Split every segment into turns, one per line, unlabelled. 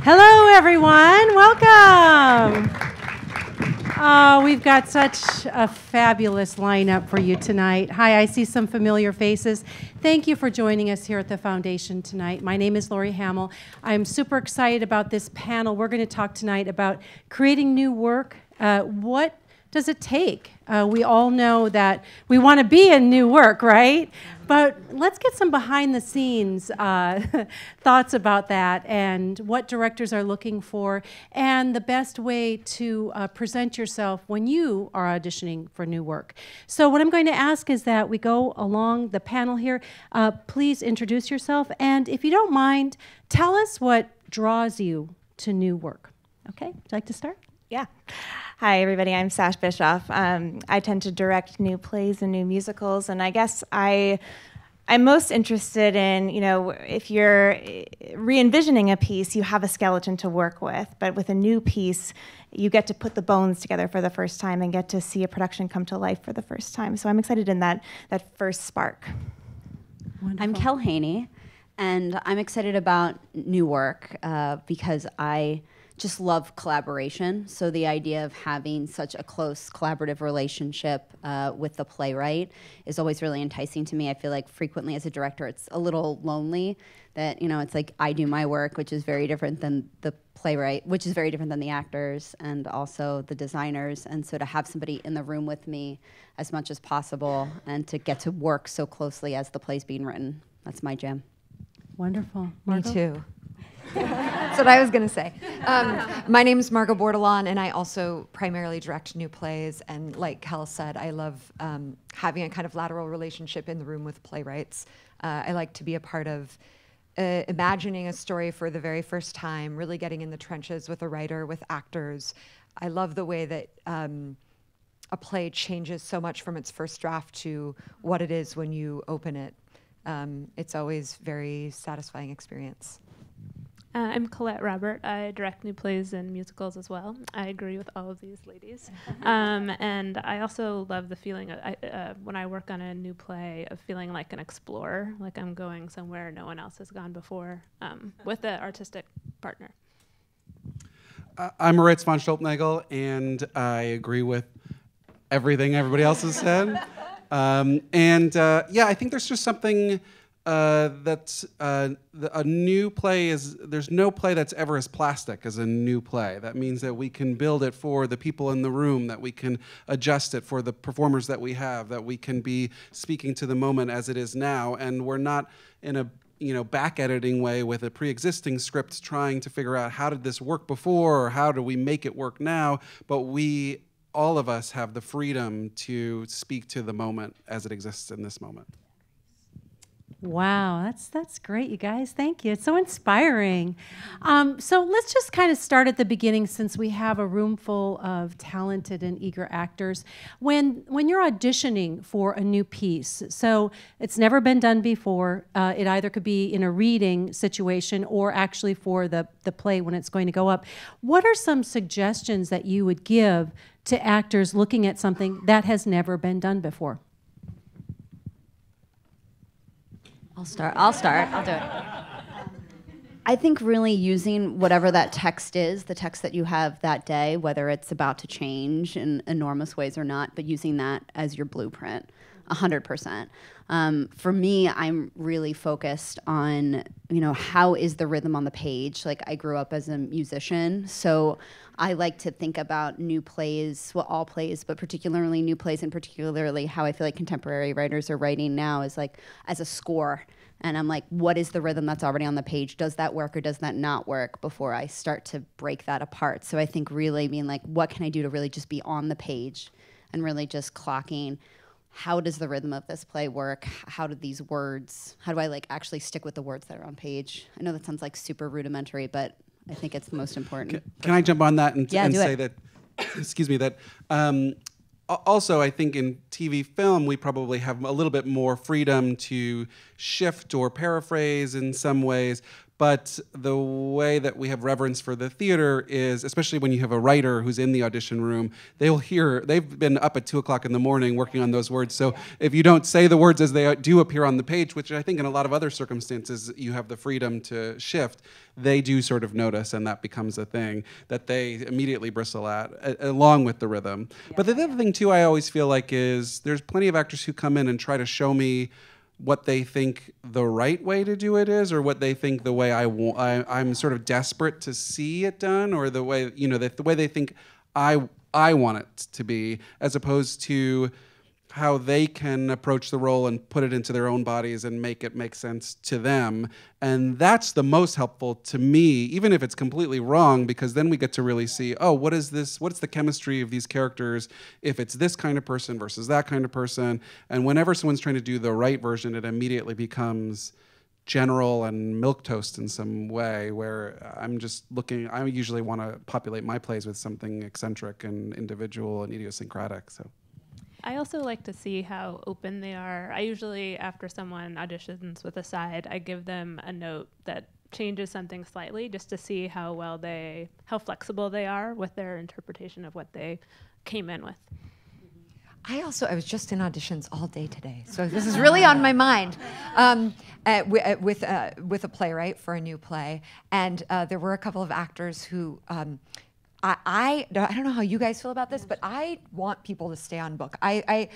Hello, everyone. Welcome. Oh, we've got such a fabulous lineup for you tonight. Hi, I see some familiar faces. Thank you for joining us here at the Foundation tonight. My name is Lori Hammel. I'm super excited about this panel. We're going to talk tonight about creating new work. What does it take? We all know that we want to be in new work, right? But let's get some behind-the-scenes thoughts about that and what directors are looking for and the best way to present yourself when you are auditioning for new work. So what I'm going to ask is that we go along the panel here. Please introduce yourself, and if you don't mind, tell us what draws you to new work. Okay, would you like to start?
Yeah. Hi, everybody. I'm Sash Bischoff. I tend to direct new plays and new musicals, and I guess I'm most interested in, if you're re-envisioning a piece, you have a skeleton to work with, but with a new piece, you get to put the bones together for the first time and get to see a production come to life for the first time. So I'm excited in that first spark.
Wonderful. I'm Kel Haney, and I'm excited about new work because I just love collaboration. So the idea of having such a close collaborative relationship with the playwright is always really enticing to me. I feel like frequently as a director, it's a little lonely that, it's like I do my work, which is very different than the playwright, which is very different than the actors and also the designers. And so to have somebody in the room with me as much as possible and to get to work so closely as the play's being written, that's my jam.
Wonderful.
Margot? Me too. That's what I was going to say. My name is Margot Bordelon, and I also primarily direct new plays. And like Kel said, I love having a kind of lateral relationship in the room with playwrights. I like to be a part of imagining a story for the very first time, really getting in the trenches with a writer, with actors. I love the way that a play changes so much from its first draft to what it is when you open it. It's always a very satisfying experience.
I'm Colette Robert. I direct new plays and musicals as well. I agree with all of these ladies. And I also love the feeling, when I work on a new play, of feeling like an explorer, like I'm going somewhere no one else has gone before with an artistic partner.
I'm Moritz von Stuelpnagel, and I agree with everything everybody else has said. I think there's just something that's a new play is, there's no play that's ever as plastic as a new play. That means that we can build it for the people in the room, that we can adjust it for the performers that we have, that we can be speaking to the moment as it is now, and we're not in a back editing way with a pre-existing script trying to figure out how did this work before or how do we make it work now, but all of us have the freedom to speak to the moment as it exists in this moment.
Wow, that's great, you guys. Thank you. It's so inspiring. So let's just kind of start at the beginning, since we have a room full of talented and eager actors. When you're auditioning for a new piece, so it's never been done before, it either could be in a reading situation or actually for the play when it's going to go up. What are some suggestions that you would give to actors looking at something that has never been done before?
I'll start. I'll do it. I think really using whatever that text is, the text that you have that day, whether it's about to change in enormous ways or not, but using that as your blueprint, 100%. For me, I'm really focused on, how is the rhythm on the page? Like, I grew up as a musician, so I like to think about new plays, well, all plays, but particularly new plays, and particularly how I feel like contemporary writers are writing now is like as a score. And I'm like, what is the rhythm that's already on the page? Does that work or does that not work before I start to break that apart? So I think really being like, what can I do to really just be on the page and really just clocking, how does the rhythm of this play work? How do these words, how do I like actually stick with the words that are on page? I know that sounds like super rudimentary, but I think it's the most important.
Can I jump on that and say
it.
that, excuse me, that also I think in TV film we probably have a little bit more freedom to shift or paraphrase in some ways, But the way that we have reverence for the theater is, especially when you have a writer who's in the audition room, they've been up at 2 o'clock in the morning working on those words. So if you don't say the words as they do appear on the page, which I think in a lot of other circumstances you have the freedom to shift, they do sort of notice, and that becomes a thing that they immediately bristle at, along with the rhythm. Yeah. But the other thing too I always feel like is there's plenty of actors who come in and try to show me what they think the right way to do it is, or what they think the way I'm sort of desperate to see it done, or the way, you know, the way they think I want it to be, as opposed to how they can approach the role and put it into their own bodies and make it make sense to them. And that's the most helpful to me, even if it's completely wrong, because then we get to really see, oh, what is this? What's the chemistry of these characters if it's this kind of person versus that kind of person? And whenever someone's trying to do the right version, it immediately becomes general and milquetoast in some way, where I'm just looking, I usually want to populate my plays with something eccentric and individual and idiosyncratic. So
I also like to see how open they are. I usually, after someone auditions with a side, I give them a note that changes something slightly, just to see how flexible they are with their interpretation of what they came in with.
I was just in auditions all day today, so this is really on my mind. With a playwright for a new play, and there were a couple of actors who. I don't know how you guys feel about this, but I want people to stay on book. I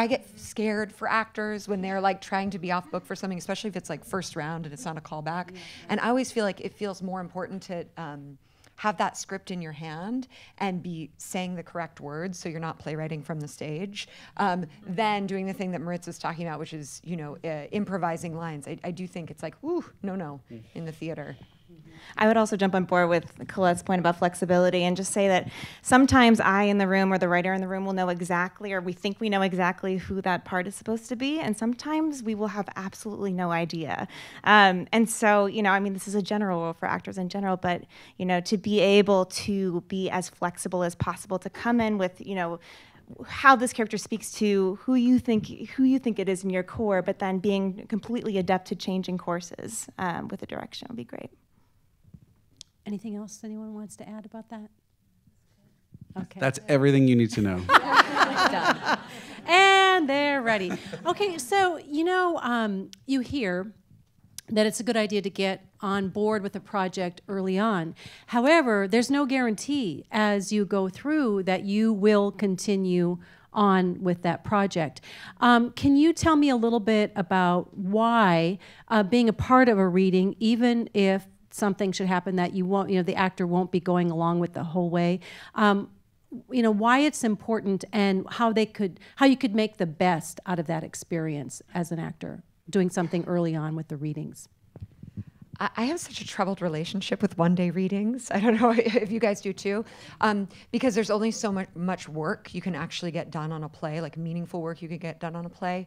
get scared for actors when they're like trying to be off book for something, especially if it's like first round and it's not a callback. And I always feel like it feels more important to have that script in your hand and be saying the correct words, so you're not playwriting from the stage, than doing the thing that Moritz was talking about, which is, you know, improvising lines. I do think it's like, ooh, no, in the theater.
I would also jump on board with Colette's point about flexibility and just say that sometimes I in the room or the writer in the room will know exactly, or we think we know exactly who that part is supposed to be, and sometimes we will have absolutely no idea. And so, you know, I mean, this is a general rule for actors in general, but, you know, to be able to be as flexible as possible, to come in with, you know, how this character speaks to who you think it is in your core, but then being completely adept to changing courses with the direction would be great.
Anything else anyone wants to add about that? Okay.
That's everything you need to know.
Done. And they're ready. Okay, so, you know, you hear that it's a good idea to get on board with a project early on. However, there's no guarantee as you go through that you will continue on with that project. Can you tell me a little bit about why being a part of a reading, even if something should happen that you won't, you know, the actor won't be going along with the whole way, you know, why it's important and how you could make the best out of that experience as an actor, doing something early on with the readings?
I have such a troubled relationship with one-day readings. I don't know if you guys do too, because there's only so much work you can actually get done on a play, like meaningful work you can get done on a play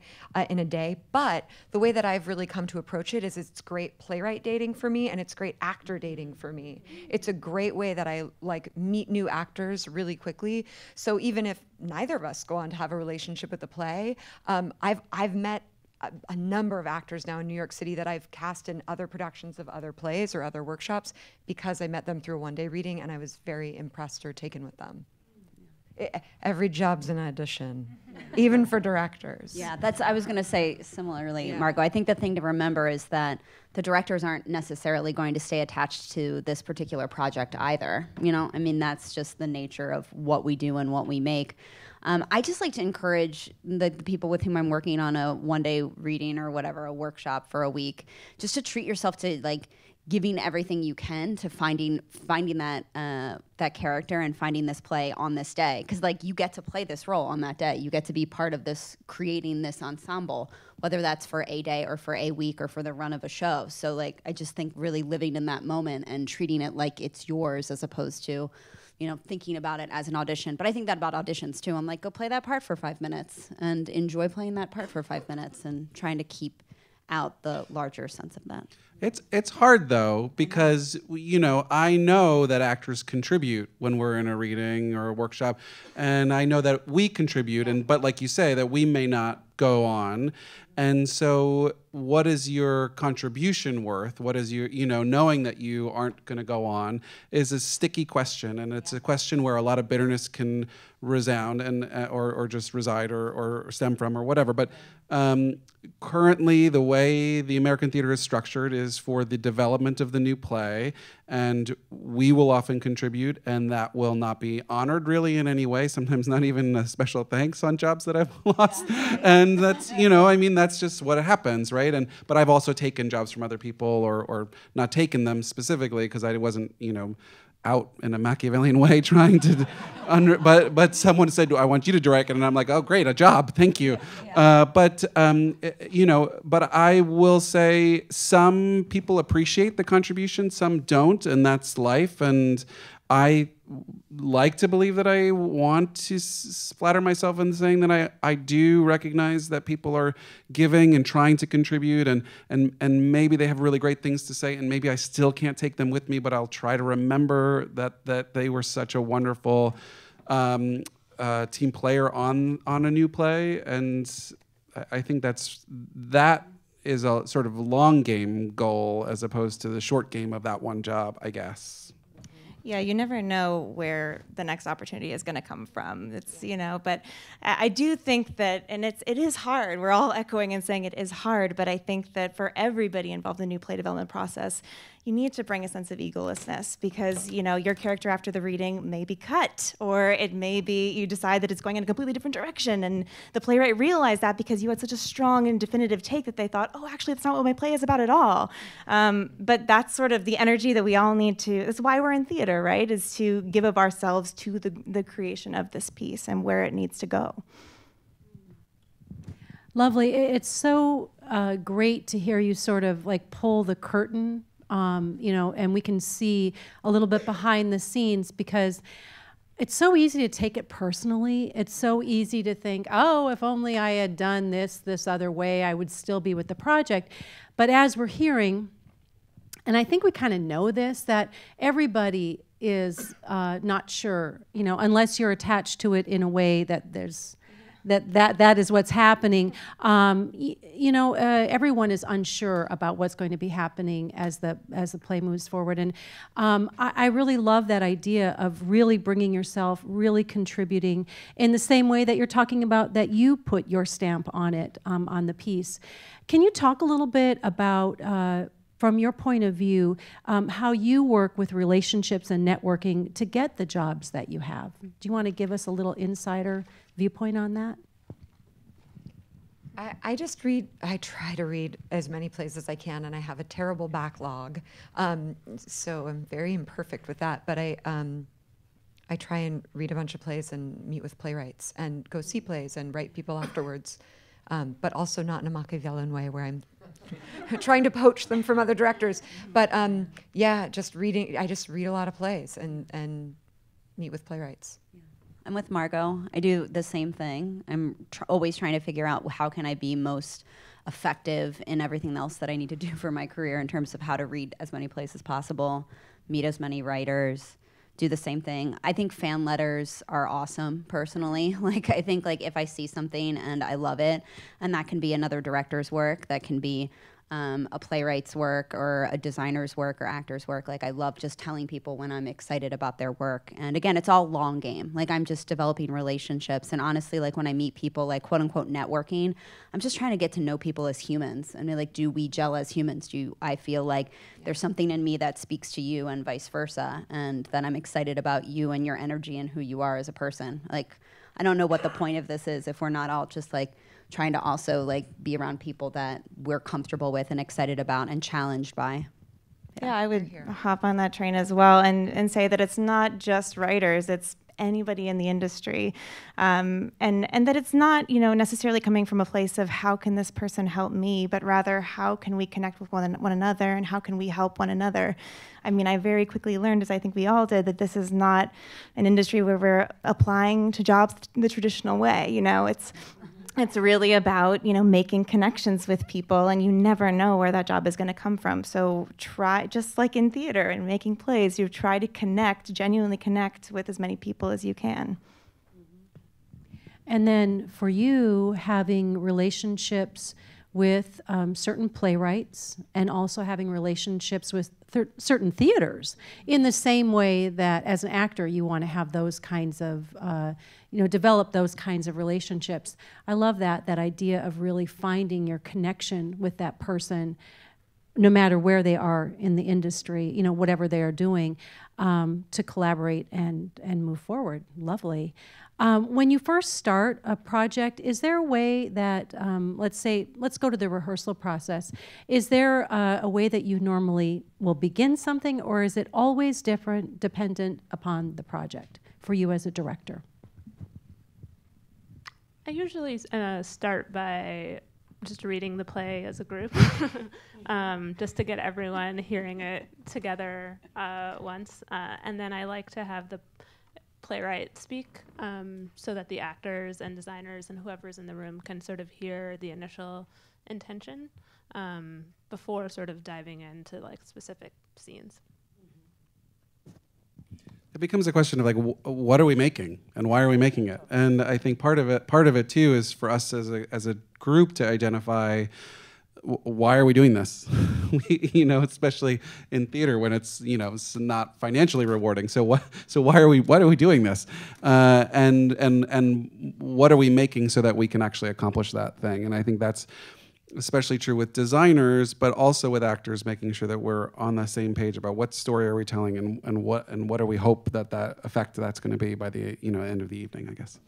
in a day. But the way that I've really come to approach it is it's great playwright dating for me, and it's great actor dating for me. It's a great way that I like meet new actors really quickly. So even if neither of us go on to have a relationship with the play, I've met a number of actors now in New York City that I've cast in other productions of other plays or other workshops because I met them through a one-day reading and I was very impressed or taken with them. Every job's an audition, even for directors.
Yeah, I was going to say similarly, Margot. I think the thing to remember is that the directors aren't necessarily going to stay attached to this particular project either. You know, I mean, that's just the nature of what we do and what we make. I just like to encourage the people with whom I'm working on a one-day reading or whatever, a workshop for a week, just to treat yourself to like giving everything you can to finding that character and finding this play on this day, because like you get to play this role on that day. You get to be part of this, creating this ensemble, whether that's for a day or for a week or for the run of a show. So like I just think really living in that moment and treating it like it's yours as opposed to, you know, thinking about it as an audition. But I think that about auditions too. I'm like, go play that part for 5 minutes and enjoy playing that part for 5 minutes and trying to keep out the larger sense of that.
It's hard though, because you know, I know that actors contribute when we're in a reading or a workshop, and I know that we contribute, but like you say, that we may not go on. And so what is your contribution worth? What is your, knowing that you aren't going to go on is a sticky question. And it's a question where a lot of bitterness can resound and or just reside or stem from or whatever. But currently, the way the American theater is structured is for the development of the new play, and we will often contribute, and that will not be honored really in any way, sometimes not even a special thanks on jobs that I've lost. And that's, that's just what happens, right? But I've also taken jobs from other people or not taken them specifically because I wasn't, out in a Machiavellian way trying to, but someone said, I want you to direct it, and I'm like, oh, great, a job, thank you. Yeah. But I will say some people appreciate the contribution, some don't, and that's life, and I like to believe that I want to flatter myself in saying that I do recognize that people are giving and trying to contribute, and maybe they have really great things to say, and maybe I still can't take them with me, but I'll try to remember that they were such a wonderful team player on a new play, and I think that is a sort of long game goal as opposed to the short game of that one job, I guess.
Yeah, you never know where the next opportunity is going to come from. It's, but I do think that, and it is hard. We're all echoing and saying it is hard, but I think that for everybody involved in the new play development process, you need to bring a sense of egolessness because, your character after the reading may be cut, or it may be you decide that it's going in a completely different direction, and the playwright realized that because you had such a strong and definitive take that they thought, oh, actually, that's not what my play is about at all. But that's sort of the energy that we all need to, that's why we're in theater, right, is to give of ourselves to the creation of this piece and where it needs to go.
Lovely. It's so great to hear you sort of like pull the curtain, and we can see a little bit behind the scenes because it's so easy to take it personally. It's so easy to think, oh, if only I had done this other way, I would still be with the project. But as we're hearing, and I think we kind of know this, that everybody is not sure, unless you're attached to it in a way that there's that is what's happening. Everyone is unsure about what's going to be happening as the play moves forward, and I really love that idea of really bringing yourself, really contributing in the same way that you're talking about that you put your stamp on it, on the piece. Can you talk a little bit about? From your point of view, how you work with relationships and networking to get the jobs that you have. Do you want to give us a little insider viewpoint on that?
I try to read as many plays as I can, and I have a terrible backlog. So I'm very imperfect with that, but I try and read a bunch of plays and meet with playwrights and go see plays and write people afterwards, but also not in a Machiavellian way where I'm trying to poach them from other directors. But just reading. I just read a lot of plays and meet with playwrights.
Yeah. I'm with Margot. I do the same thing. I'm always trying to figure out how can I be most effective in everything else that I need to do for my career in terms of how to read as many plays as possible, meet as many writers, do the same thing. I think fan letters are awesome, personally. I think if I see something and I love it, and that can be another director's work, that can be a playwright's work or a designer's work or actor's work. I love just telling people when I'm excited about their work. And again, it's all long game. I'm just developing relationships. And honestly, when I meet people, quote unquote networking, I'm just trying to get to know people as humans. And do we gel as humans? I feel like there's something in me that speaks to you and vice versa. And that I'm excited about you and your energy and who you are as a person. I don't know what the point of this is if we're not all just trying to also be around people that we're comfortable with and excited about and challenged by.
Yeah, I would hop on that train as well and say that it's not just writers, it's anybody in the industry, and that it's not necessarily coming from a place of how can this person help me, but rather how can we connect with one another and how can we help one another. I mean, I very quickly learned, as I think we all did, that this is not an industry where we're applying to jobs the traditional way. It's really about, making connections with people, and you never know where that job is going to come from. So try, just like in theater and making plays, you try to genuinely connect with as many people as you can.
And then for you, having relationships with certain playwrights and also having relationships with certain theaters in the same way that as an actor you want to have those kinds of, develop those kinds of relationships. I love that idea of really finding your connection with that person no matter where they are in the industry, whatever they are doing, to collaborate and move forward. Lovely. When you first start a project, is there a way that, let's go to the rehearsal process. Is there a way that you normally will begin something, or is it always different, dependent upon the project for you as a director?
I usually start by just reading the play as a group, just to get everyone hearing it together once. And then I like to have the playwright speak so that the actors and designers and whoever's in the room can sort of hear the initial intention before sort of diving into like specific scenes.
It becomes a question of like, what are we making and why are we making it? And I think part of it too is for us as a group to identify why are we doing this? Especially in theater when it's not financially rewarding. So why are we doing this? And what are we making so that we can actually accomplish that thing? And I think that's especially true with designers, but also with actors, making sure that we're on the same page about what story are we telling and what do we hope that effect that's going to be by the end of the evening, I guess.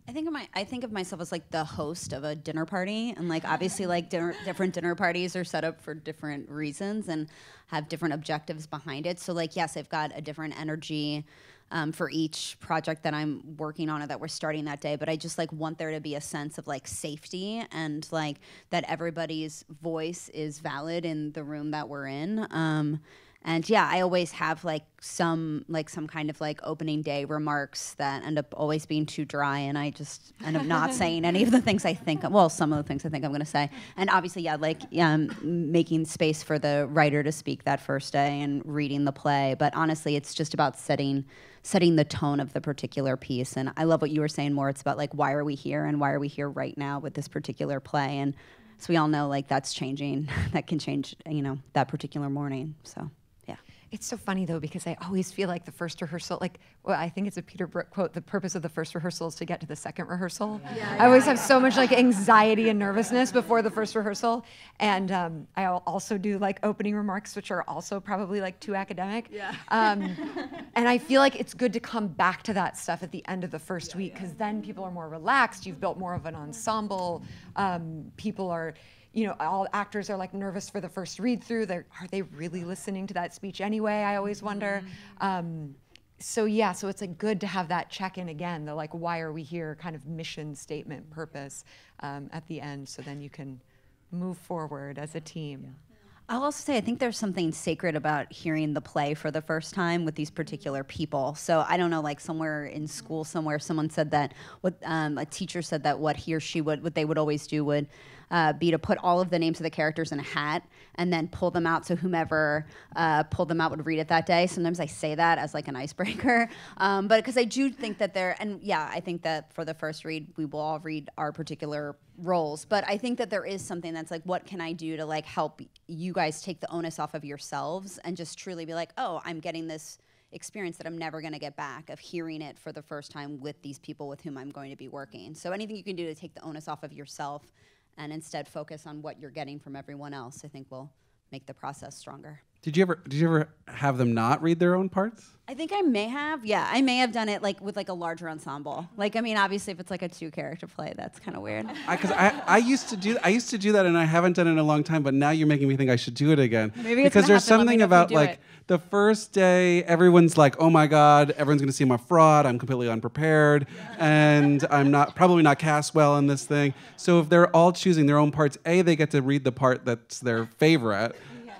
I think of myself as like the host of a dinner party, and like obviously like different dinner parties are set up for different reasons and have different objectives behind it. So like yes, I've got a different energy for each project that I'm working on or that we're starting that day, but I just like want there to be a sense of like safety and like that everybody's voice is valid in the room that we're in. And yeah, I always have like some kind of like opening day remarks that end up always being too dry, and I just end up not saying any of the things I think, well, some of the things I think I'm going to say. And obviously, yeah, like making space for the writer to speak that first day and reading the play. But honestly, it's just about setting the tone of the particular piece. And I love what you were saying, Moritz, about like why are we here and why are we here right now with this particular play. And so we all know like that's changing. That can change, that particular morning. So.
It's so funny, though, because I always feel like the first rehearsal, I think it's a Peter Brook quote, the purpose of the first rehearsal is to get to the second rehearsal. I always have so much like anxiety and nervousness before the first rehearsal. And I also do like opening remarks, which are also probably like too academic. And I feel like it's good to come back to that stuff at the end of the first week, because then people are more relaxed. You've built more of an ensemble. People are... all actors are like nervous for the first read through. Are they really listening to that speech anyway? I always wonder. So it's like good to have that check in again, the like, why are we here kind of mission statement purpose at the end, so then you can move forward as a team. Yeah.
I'll also say I think there's something sacred about hearing the play for the first time with these particular people. So I don't know, like somewhere in school somewhere, someone said that a teacher said that what they would always do would be to put all of the names of the characters in a hat and then pull them out, so whomever pulled them out would read it that day. Sometimes I say that as like an icebreaker, but because I do think that I think that for the first read we will all read our particular roles, but I think that there is something that's like, what can I do to like help you guys take the onus off of yourselves and just truly be like, oh, I'm getting this experience that I'm never going to get back of hearing it for the first time with these people with whom I'm going to be working. So anything you can do to take the onus off of yourself and instead focus on what you're getting from everyone else, I think will make the process stronger.
Did you ever have them not read their own parts?
I think I may have. Yeah, I may have done it like with like a larger ensemble. Like, I mean, obviously, if it's like a 2-character play, that's kind of weird.
Because I used to do that, and I haven't done it in a long time. But now you're making me think I should do it again.
Maybe
because there's something about like the first day, everyone's like, "Oh my God, everyone's going to see I'm a fraud. I'm completely unprepared, and I'm probably not cast well in this thing." So if they're all choosing their own parts, A, they get to read the part that's their favorite.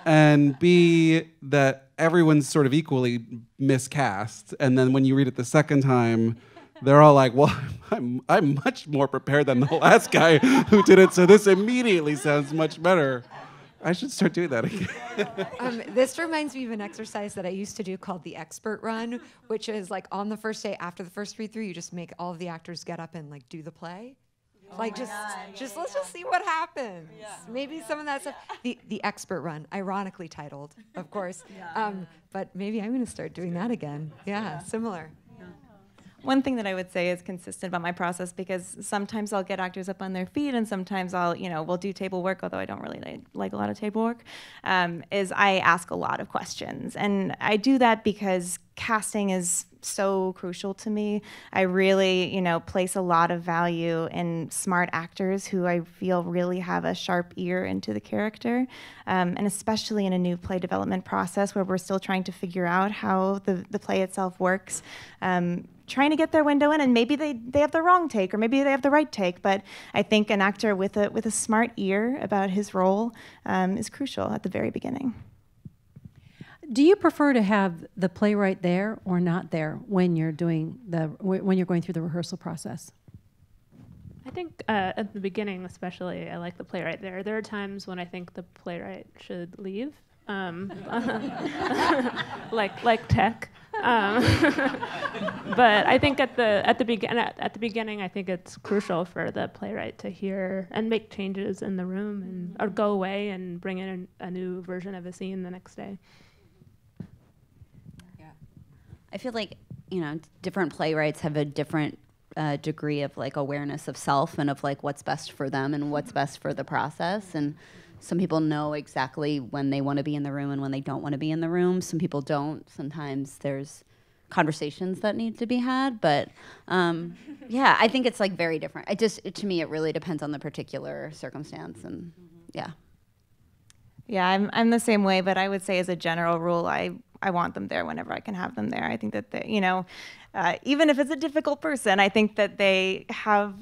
And B, that everyone's sort of equally miscast. And then when you read it the second time, they're all like, well, I'm much more prepared than the last guy who did it, so this immediately sounds much better. I should start doing that again.
This reminds me of an exercise that I used to do called the expert run, which is like on the first day after the first read through, you just make all of the actors get up and like do the play. Let's just see what happens. Yeah. Maybe some of that stuff. The expert run, ironically titled, of course. But maybe I'm going to start doing that again. Yeah, similar.
One thing that I would say is consistent about my process, because sometimes I'll get actors up on their feet and sometimes we'll do table work, although I don't really like a lot of table work, is I ask a lot of questions. And I do that because casting is so crucial to me. I really, place a lot of value in smart actors who I feel really have a sharp ear into the character, and especially in a new play development process where we're still trying to figure out how the play itself works. Trying to get their window in, and maybe they have the wrong take, or maybe they have the right take, but I think an actor with a smart ear about his role is crucial at the very beginning.
Do you prefer to have the playwright there or not there when you're doing when you're going through the rehearsal process?
I think at the beginning, especially, I like the playwright there. There are times when I think the playwright should leave, like tech. But I think at the beginning, I think it's crucial for the playwright to hear and make changes in the room, or go away and bring in a new version of a scene the next day.
I feel like, different playwrights have a different degree of like awareness of self and of like what's best for them and what's best for the process. And some people know exactly when they want to be in the room and when they don't want to be in the room. Some people don't. Sometimes there's conversations that need to be had. But yeah, I think it's like very different. To me, it really depends on the particular circumstance. And yeah.
Yeah, I'm the same way, but I would say as a general rule, I want them there whenever I can have them there. I think that even if it's a difficult person, I think that they have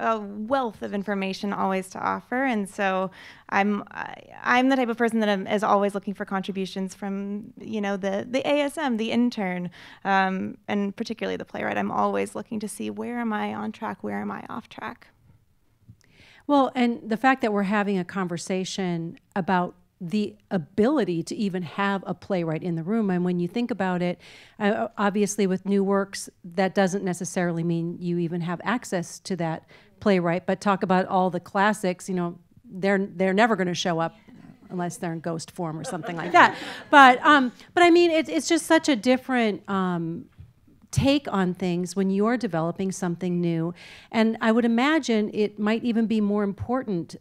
a wealth of information always to offer, and so I'm the type of person that is always looking for contributions from the ASM, the intern, and particularly the playwright. I'm always looking to see, where am I on track, where am I off track.
Well, and the fact that we're having a conversation about the ability to even have a playwright in the room. And when you think about it, obviously with new works, that doesn't necessarily mean you even have access to that playwright, but talk about all the classics, they're never going to show up unless they're in ghost form or something like that. But I mean, it's just such a different take on things when you're developing something new. And I would imagine it might even be more important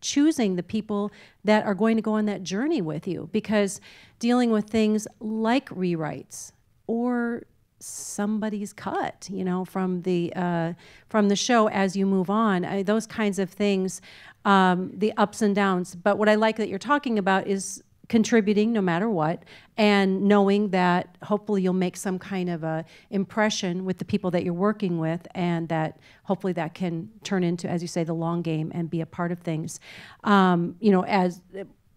choosing the people that are going to go on that journey with you, because dealing with things like rewrites or somebody's cut, from the show as you move on, those kinds of things, the ups and downs. But what I like that you're talking about is contributing no matter what, and knowing that hopefully you'll make some kind of a impression with the people that you're working with, and that hopefully that can turn into, as you say, the long game and be a part of things, as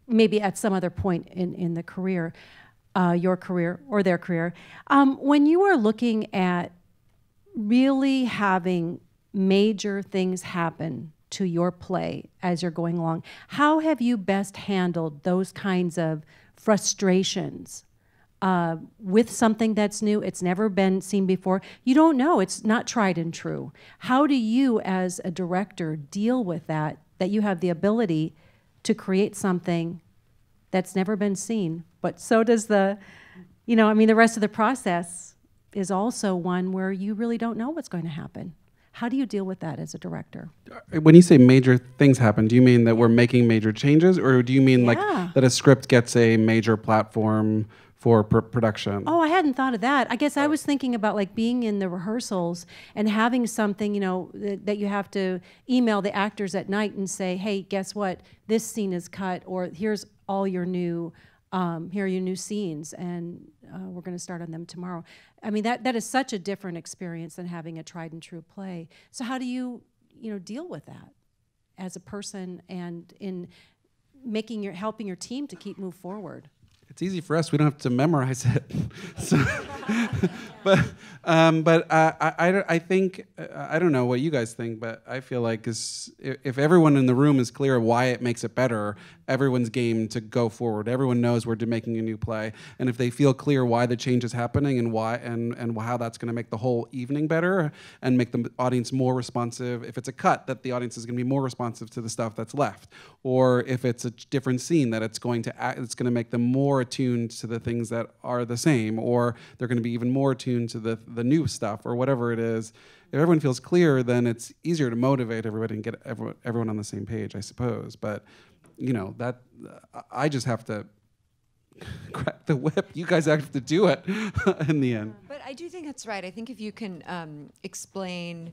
maybe at some other point in the career, your career or their career. When you are looking at really having major things happen to your play as you're going along, how have you best handled those kinds of frustrations with something that's new? It's never been seen before. You don't know. It's not tried and true. How do you, as a director, deal with that you have the ability to create something that's never been seen? But so does the rest of the process is also one where you really don't know what's going to happen. How do you deal with that as a director?
When you say major things happen, do you mean that we're making major changes, or do you mean like that a script gets a major platform for production?
Oh, I hadn't thought of that. I guess I was thinking about like being in the rehearsals and having something, that you have to email the actors at night and say, hey, guess what? This scene is cut, or here's all your new, here are your new scenes, and we're going to start on them tomorrow. I mean, that is such a different experience than having a tried and true play. So how do you, deal with that as a person and in helping your team to move forward?
It's easy for us. We don't have to memorize it. So, but I think, I don't know what you guys think, but I feel like if everyone in the room is clear of why it makes it better, everyone's game to go forward. Everyone knows we're making a new play, and if they feel clear why the change is happening and why and how that's going to make the whole evening better and make the audience more responsive. If it's a cut, that the audience is going to be more responsive to the stuff that's left, or if it's a different scene, that it's going to make them more attuned to the things that are the same, or they're going to be even more attuned to the new stuff, or whatever it is. If everyone feels clear, then it's easier to motivate everybody and get everyone on the same page, I suppose. But that I just have to crack the whip. You guys have to do it in the end.
But I do think that's right. I think if you can explain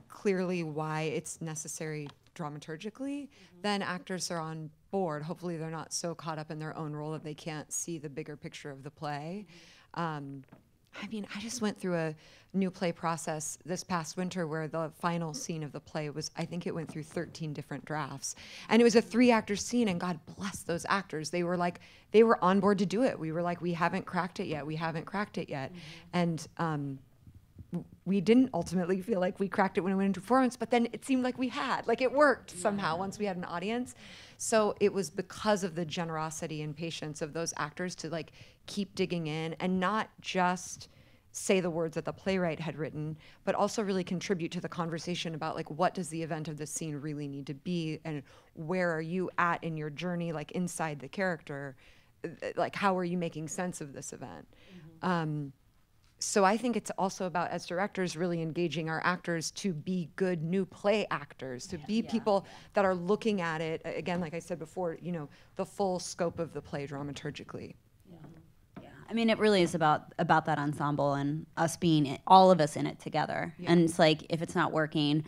clearly why it's necessary dramaturgically, then actors are on board. Hopefully they're not so caught up in their own role that they can't see the bigger picture of the play. I mean, I just went through a new play process this past winter where the final scene of the play was, I think it went through 13 different drafts. And it was a 3-actor scene, and God bless those actors. They were on board to do it. We were like, we haven't cracked it yet. We haven't cracked it yet. And we didn't ultimately feel like we cracked it when we went into performance, but then it seemed like we had. Like it worked somehow once we had an audience. So it was because of the generosity and patience of those actors to like keep digging in and not just say the words that the playwright had written, but also really contribute to the conversation about like what does the event of the scene really need to be, and where are you at in your journey, like inside the character, like how are you making sense of this event? So I think it's also about, as directors, really engaging our actors to be good new play actors, to be people that are looking at it, again, like I said before, the full scope of the play dramaturgically.
Yeah. I mean, it really is about that ensemble and us being, all of us in it together. Yeah. And it's like, if it's not working,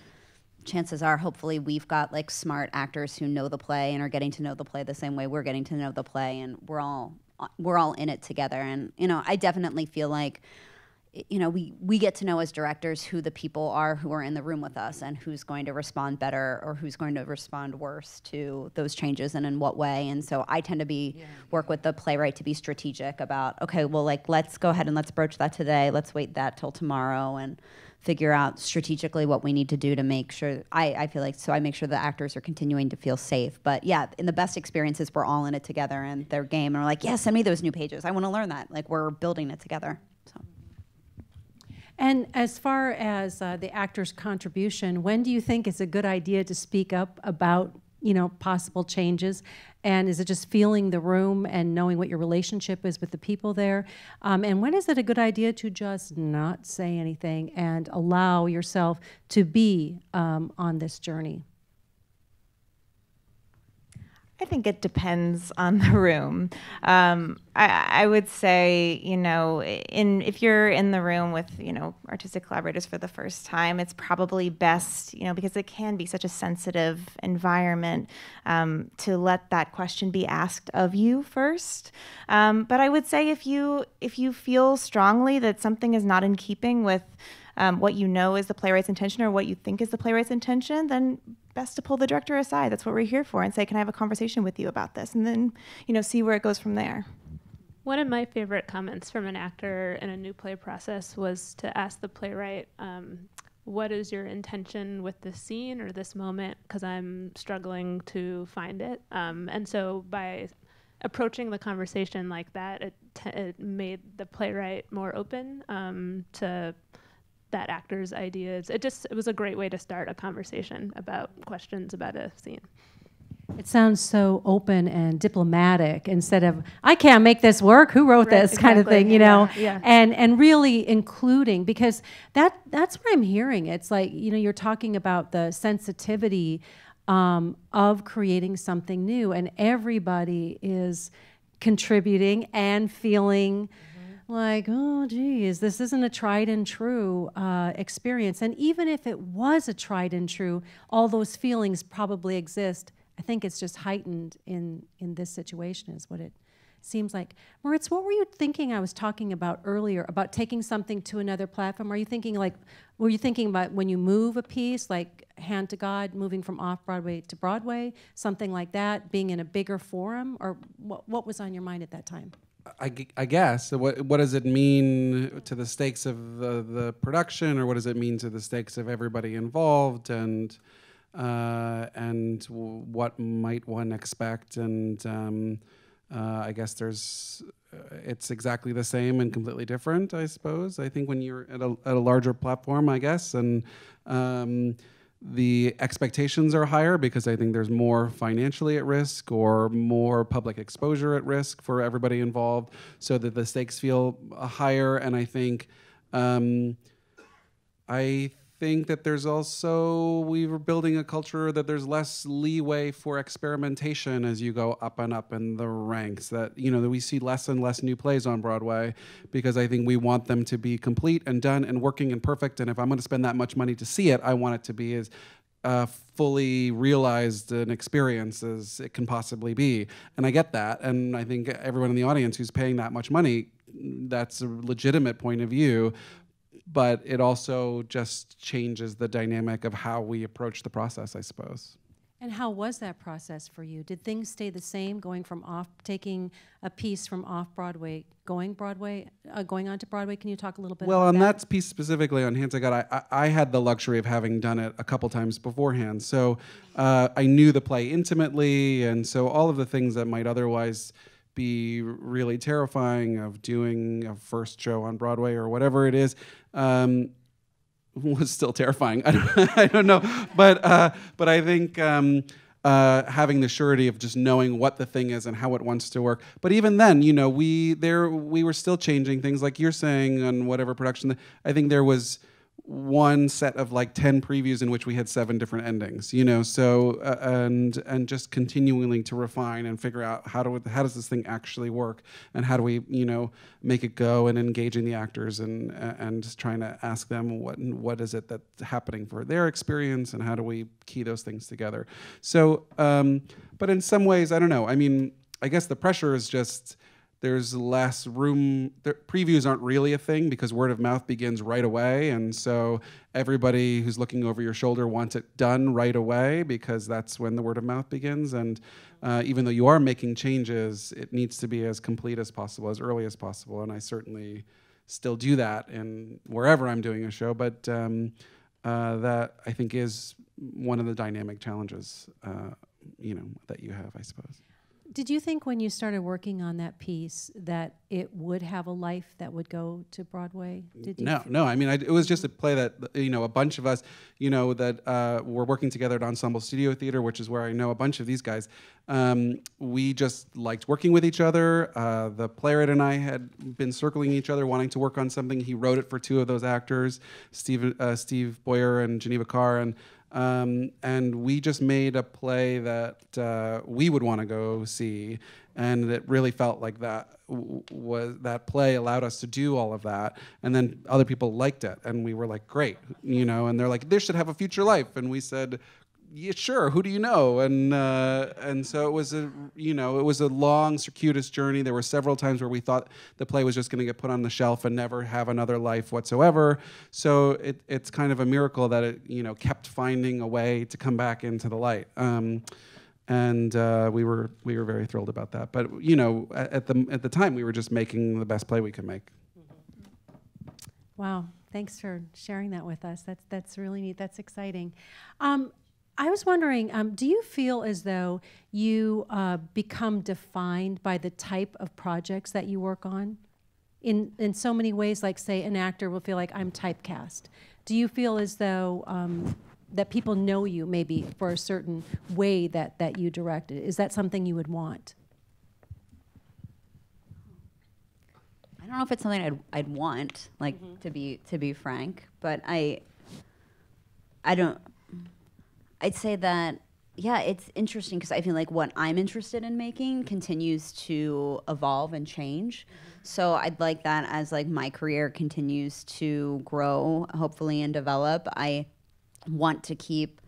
chances are, hopefully, we've got like smart actors who know the play and are getting to know the play the same way we're getting to know the play, and we're all in it together. And, I definitely feel like, we get to know as directors who the people are who are in the room with us and who's going to respond better or who's going to respond worse to those changes and in what way. And so I tend to work with the playwright to be strategic about, okay, well, like, let's go ahead and let's broach that today. Let's wait that till tomorrow and figure out strategically what we need to do to make sure, I feel like, so I make sure the actors are continuing to feel safe. But yeah, in the best experiences, we're all in it together and they're game. And we're like, yeah, send me those new pages. I want to learn that. Like, we're building it together. So.
And as far as the actor's contribution, when do you think is a good idea to speak up about, possible changes? And is it just feeling the room and knowing what your relationship is with the people there? And when is it a good idea to just not say anything and allow yourself to be on this journey?
I think it depends on the room. I would say, if you're in the room with, artistic collaborators for the first time, it's probably best, because it can be such a sensitive environment, to let that question be asked of you first. But I would say if you feel strongly that something is not in keeping with what you know is the playwright's intention or what you think is the playwright's intention, then best to pull the director aside. That's what we're here for, and say, can I have a conversation with you about this? And then, see where it goes from there.
One of my favorite comments from an actor in a new play process was to ask the playwright, what is your intention with this scene or this moment? Because I'm struggling to find it. And so by approaching the conversation like that, it made the playwright more open to that actor's ideas. It was a great way to start a conversation about questions about a scene.
It sounds so open and diplomatic instead of, I can't make this work, who wrote this, kind of thing,
Yeah.
And really including, because that's what I'm hearing. It's like, you're talking about the sensitivity of creating something new, and everybody is contributing and feeling like, oh, geez, this isn't a tried and true experience. And even if it was a tried and true, all those feelings probably exist. I think it's just heightened in this situation is what it seems like. Moritz, what were you thinking I was talking about earlier about taking something to another platform? Were you thinking about when you move a piece, like Hand to God, moving from off-Broadway to Broadway, something like that, being in a bigger forum? Or what was on your mind at that time?
I guess. So what does it mean to the stakes of the production, or what does it mean to the stakes of everybody involved? And and what might one expect, and I guess it's exactly the same and completely different, I suppose. I think when you're at a larger platform, I guess, and the expectations are higher because I think there's more financially at risk or more public exposure at risk for everybody involved, so that the stakes feel higher. And I think that there's also, we were building a culture that there's less leeway for experimentation as you go up and up in the ranks. That, that we see less and less new plays on Broadway, because I think we want them to be complete and done and working and perfect. And if I'm going to spend that much money to see it, I want it to be as fully realized an experience as it can possibly be. And I get that. And I think everyone in the audience who's paying that much money, that's a legitimate point of view. But it also just changes the dynamic of how we approach the process, I suppose.
And how was that process for you? Did things stay the same, going from taking a piece from off Broadway, going on to Broadway? Can you talk a little bit about that?
Well, on that piece specifically, on Hands I Got, I had the luxury of having done it a couple times beforehand. So I knew the play intimately, and so all of the things that might otherwise be really terrifying of doing a first show on Broadway or whatever it is, was still terrifying. I don't know, but I think having the surety of just knowing what the thing is and how it wants to work. But even then, we were still changing things, like you're saying, on whatever production. I think there was one set of like 10 previews in which we had 7 different endings, so and just continuing to refine and figure out how does this thing actually work, and how do we make it go, and engaging the actors and just trying to ask them what is it that's happening for their experience, and how do we key those things together. So but in some ways, I don't know, I mean, I guess the pressure is just there's less room. Previews aren't really a thing because word of mouth begins right away, and so everybody who's looking over your shoulder wants it done right away because that's when the word of mouth begins. And even though you are making changes, it needs to be as complete as possible, as early as possible. And I certainly still do that in wherever I'm doing a show, but that I think is one of the dynamic challenges, that you have, I suppose.
Did you think when you started working on that piece that it would have a life that would go to Broadway? Did you?
No. I mean, it was just a play that, a bunch of us, that were working together at Ensemble Studio Theater, which is where I know a bunch of these guys. We just liked working with each other. The playwright and I had been circling each other, wanting to work on something. He wrote it for 2 of those actors, Steve Boyer and Geneva Carr, and we just made a play that we would want to go see, and it really felt like that play allowed us to do all of that, and then other people liked it, and we were like, great, and they're like, this should have a future life, and we said, yeah, sure. Who do you know? And so it was a long, circuitous journey. There were several times where we thought the play was just going to get put on the shelf and never have another life whatsoever. So it's kind of a miracle that it kept finding a way to come back into the light. And we were very thrilled about that. But at the time, we were just making the best play we could make.
Wow. Thanks for sharing that with us. That's really neat. That's exciting. I was wondering, do you feel as though you become defined by the type of projects that you work on? In so many ways, like, say, an actor will feel like, I'm typecast. Do you feel as though that people know you maybe for a certain way that you direct it? Is that something you would want?
I don't know if it's something I'd want, like, to be frank, but I don't. I'd say that, yeah, it's interesting because I feel like what I'm interested in making continues to evolve and change. So I'd like that as like my career continues to grow, hopefully, and develop. I want to keep,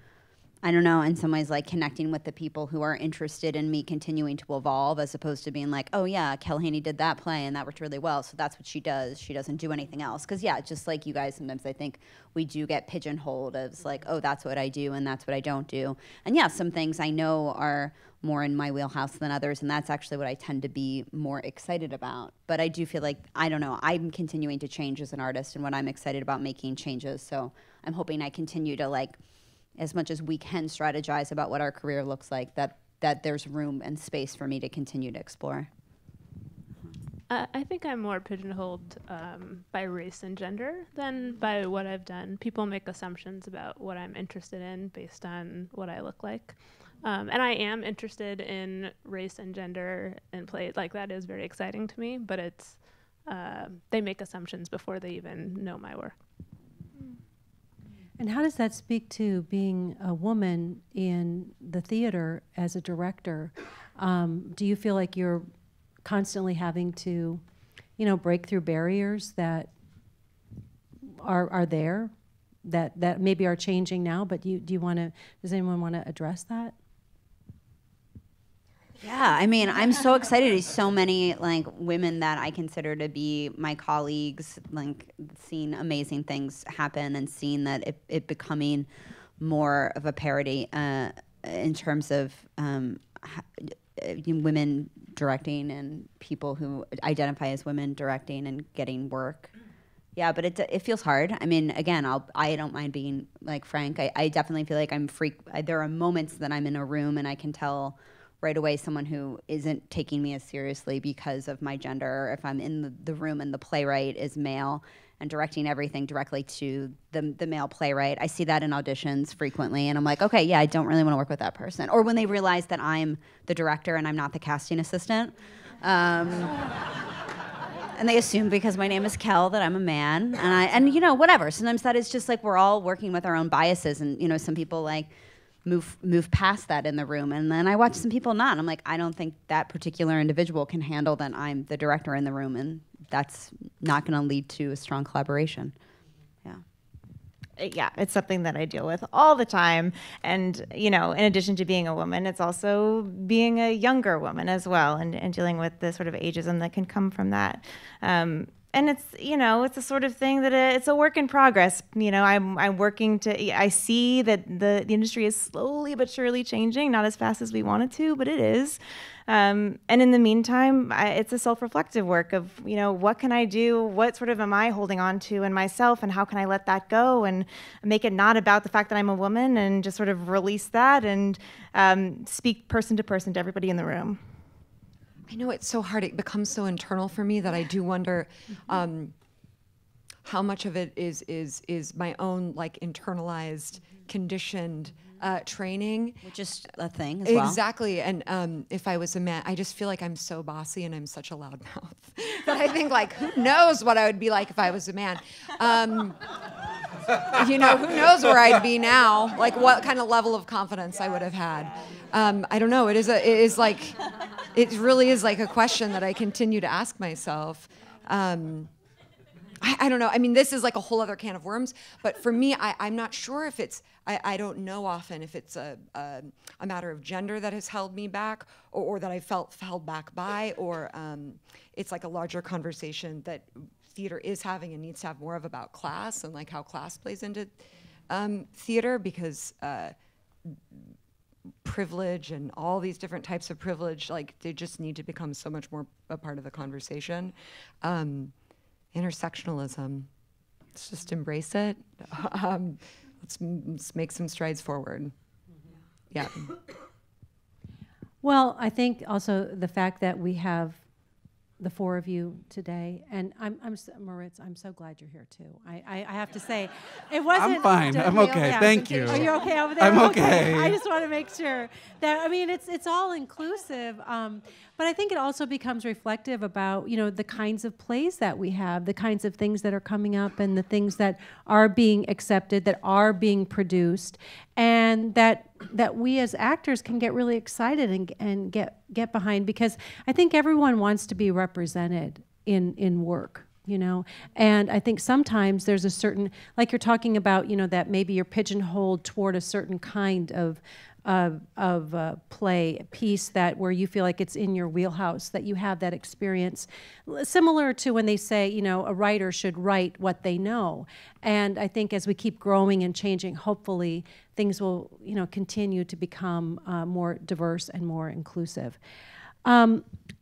I don't know, in some ways, like connecting with the people who are interested in me continuing to evolve, as opposed to being like, oh yeah, Kel Haney did that play and that worked really well, so that's what she does. She doesn't do anything else. Because yeah, just like you guys, sometimes I think we do get pigeonholed as like, oh, that's what I do and that's what I don't do. And yeah, some things I know are more in my wheelhouse than others, and that's actually what I tend to be more excited about. But I do feel like, I don't know, I'm continuing to change as an artist, and when I'm excited about making changes, so I'm hoping I continue to like as much as we can strategize about what our career looks like, that there's room and space for me to continue to explore.
I think I'm more pigeonholed by race and gender than by what I've done. People make assumptions about what I'm interested in based on what I look like. And I am interested in race and gender and play. Like, that is very exciting to me, but it's they make assumptions before they even know my work.
And how does that speak to being a woman in the theater as a director? Do you feel like you're constantly having to, break through barriers that are there, that maybe are changing now? But does anyone want to address that?
Yeah, I mean, I'm so excited to see so many women that I consider to be my colleagues, seeing amazing things happen and seeing that it becoming more of a parity in terms of women directing and people who identify as women directing and getting work. Yeah, but it feels hard. I mean, again, I don't mind being frank. I definitely feel like there are moments that I'm in a room and I can tell right away someone who isn't taking me as seriously because of my gender, or if I'm in the room and the playwright is male and directing everything directly to the male playwright. I see that in auditions frequently, and I'm like, okay, yeah, I don't really want to work with that person. Or when they realize that I'm the director and I'm not the casting assistant. And they assume because my name is Kel that I'm a man, and whatever. Sometimes that is just we're all working with our own biases, and some people move past that in the room, and then I watch some people not, and I'm like, I don't think that particular individual can handle that I'm the director in the room, and that's not going to lead to a strong collaboration.
Yeah, it's something that I deal with all the time. And, in addition to being a woman, it's also being a younger woman as well, and dealing with the sort of ageism that can come from that. And it's, it's a sort of thing that it's a work in progress. I'm working I see that the industry is slowly but surely changing, not as fast as we want it to, but it is. And in the meantime, it's a self-reflective work of, what can I do? What sort of am I holding on to in myself, and how can I let that go and make it not about the fact that I'm a woman, and just sort of release that and speak person to person to everybody in the room.
I know it's so hard. It becomes so internal for me that I do wonder how much of it is my own internalized, conditioned training,
which is a thing as well.
Exactly. And if I was a man, I just feel like I'm so bossy and I'm such a loud mouth that I think who knows what I would be like if I was a man. Who knows where I'd be now? What kind of level of confidence I would have had. I don't know. It really is a question that I continue to ask myself. I don't know. I mean, this is a whole other can of worms. But for me, I'm not sure if it's. I don't know often if it's a matter of gender that has held me back, or that I felt held back by, or it's a larger conversation that theater is having and needs to have more of about class and how class plays into theater, because privilege and all these different types of privilege, they just need to become so much more a part of the conversation. Intersectionalism, let's just embrace it. Let's make some strides forward. Yeah.
Well, I think also the fact that we have the four of you today, and Moritz, I'm so glad you're here too. I have to say, it wasn't.
I'm fine. I'm okay. Thank you.
Are you okay over there?
I'm okay.
I just want to make sure that it's all inclusive, but I think it also becomes reflective about the kinds of plays that we have, the kinds of things that are coming up, and the things that are being accepted, that are being produced, and that we as actors can get really excited and get behind, because I think everyone wants to be represented in work, and I think sometimes there's a certain, you're talking about, that maybe you're pigeonholed toward a certain kind of play, a piece where you feel like it's in your wheelhouse, that you have that experience, similar to when they say, a writer should write what they know. And I think as we keep growing and changing, hopefully things will, continue to become more diverse and more inclusive.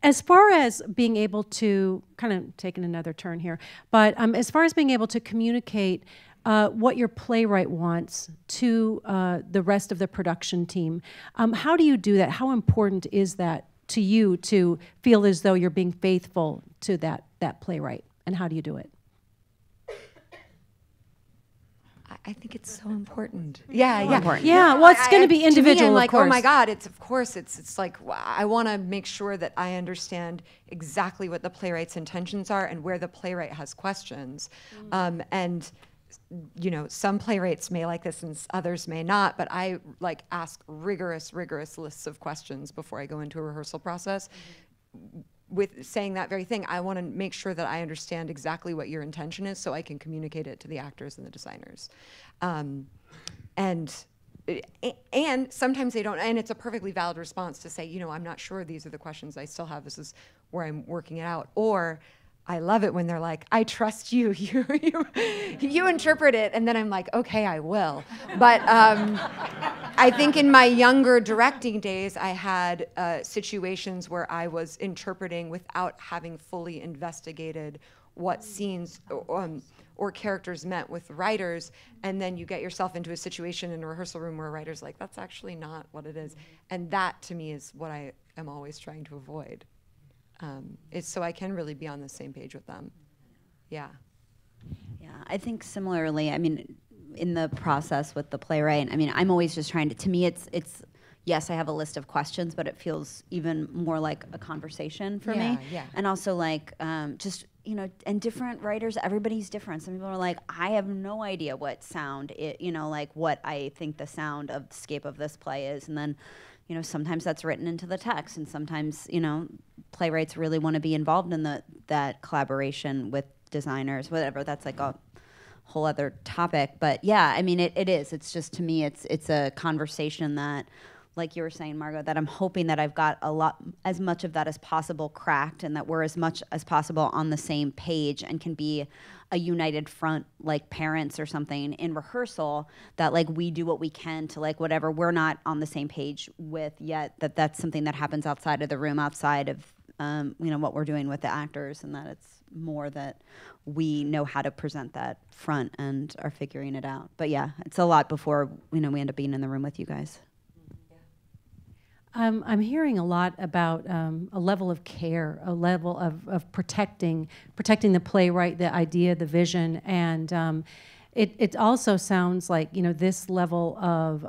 As far as being able to, kind of taking another turn here, but as far as being able to communicate what your playwright wants to the rest of the production team. How do you do that? How important is that to you to feel as though you're being faithful to that playwright? And how do you do it?
I think it's so important. Yeah.
Yeah, well, it's going to be individual,
to me, I'm like,
of course.
oh my God, it's like, I want to make sure that I understand exactly what the playwright's intentions are and where the playwright has questions. And some playwrights may like this and others may not, but I like ask rigorous lists of questions before I go into a rehearsal process. With saying that very thing, I want to make sure that I understand exactly what your intention is so I can communicate it to the actors and the designers. And sometimes they don't, and it's a perfectly valid response to say, I'm not sure, these are the questions I still have, this is where I'm working it out. Or I love it when they're like, I trust you, you interpret it, and then I'm like, okay, I will. But I think in my younger directing days, I had situations where I was interpreting without having fully investigated what scenes or characters meant with writers, and then you get yourself into a situation in a rehearsal room where a writer's like, that's actually not what it is. And that, to me, is what I am always trying to avoid. It's so I can really be on the same page with them. Yeah.
Yeah, I think similarly, I mean, in the process with the playwright, I mean, I'm always just trying to me, it's yes, I have a list of questions, but it feels even more like a conversation for me.
Yeah.
And also like, just, and different writers, everybody's different. Some people are like, I have no idea what sound like what I think the sound of the scape of this play is. And then, sometimes that's written into the text, and sometimes, playwrights really want to be involved in that collaboration with designers, whatever. That's like a whole other topic. But yeah, I mean, it is. It's just, to me, it's a conversation that, like you were saying, Margot, that I'm hoping that I've got as much of that as possible cracked, and that we're as much as possible on the same page and can be a united front, like parents or something in rehearsal, that like we do what we can to like whatever we're not on the same page with yet, that's something that happens outside of the room, outside of what we're doing with the actors, and that it's more that we know how to present that front and are figuring it out. But yeah, it's a lot before we end up being in the room with you guys.
I'm hearing a lot about a level of care, a level of protecting the playwright, the idea, the vision, and it also sounds like this level of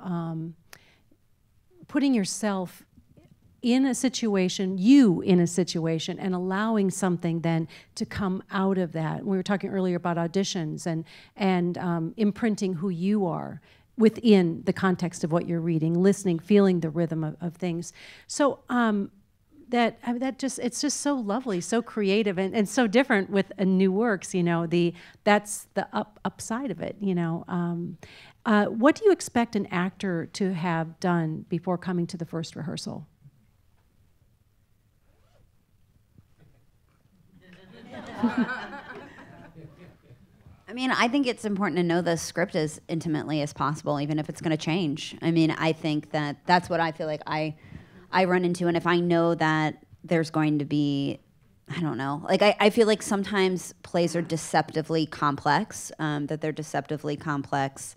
putting yourself in a situation, and allowing something then to come out of that. We were talking earlier about auditions and imprinting who you are within the context of what you're reading, listening, feeling the rhythm of things. So it's just so lovely, so creative, and so different with new works. That's the upside of it. What do you expect an actor to have done before coming to the first rehearsal?
I mean, I think it's important to know the script as intimately as possible, even if it's going to change. I mean, I think that's what I feel like I run into, and if I know that there's going to be, I don't know, like I feel like sometimes plays are deceptively complex, that they're deceptively complex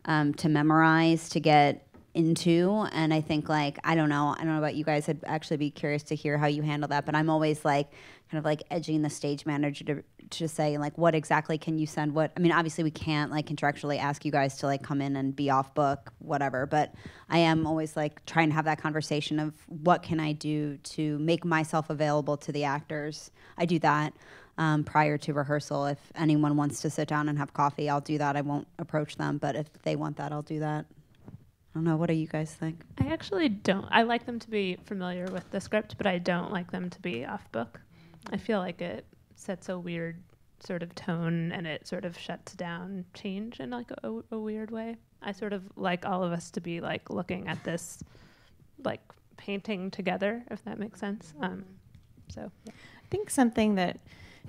to memorize, to get into, and I think like, I don't know about you guys, I'd actually be curious to hear how you handle that, but I'm always like, kind of like edging the stage manager to say like, what exactly can you send? I mean, obviously we can't like contractually ask you guys to like come in and be off book, whatever, but I am always like trying to have that conversation of what can I do to make myself available to the actors. I do that prior to rehearsal. If anyone wants to sit down and have coffee, I'll do that. I won't approach them, but if they want that, I'll do that. I don't know, what do you guys think?
I actually don't. I like them to be familiar with the script, but I don't like them to be off book. I feel like it sets a weird sort of tone, and it sort of shuts down change in like a weird way. I sort of like all of us to be like looking at this like painting together, if that makes sense. So yeah.
I think something that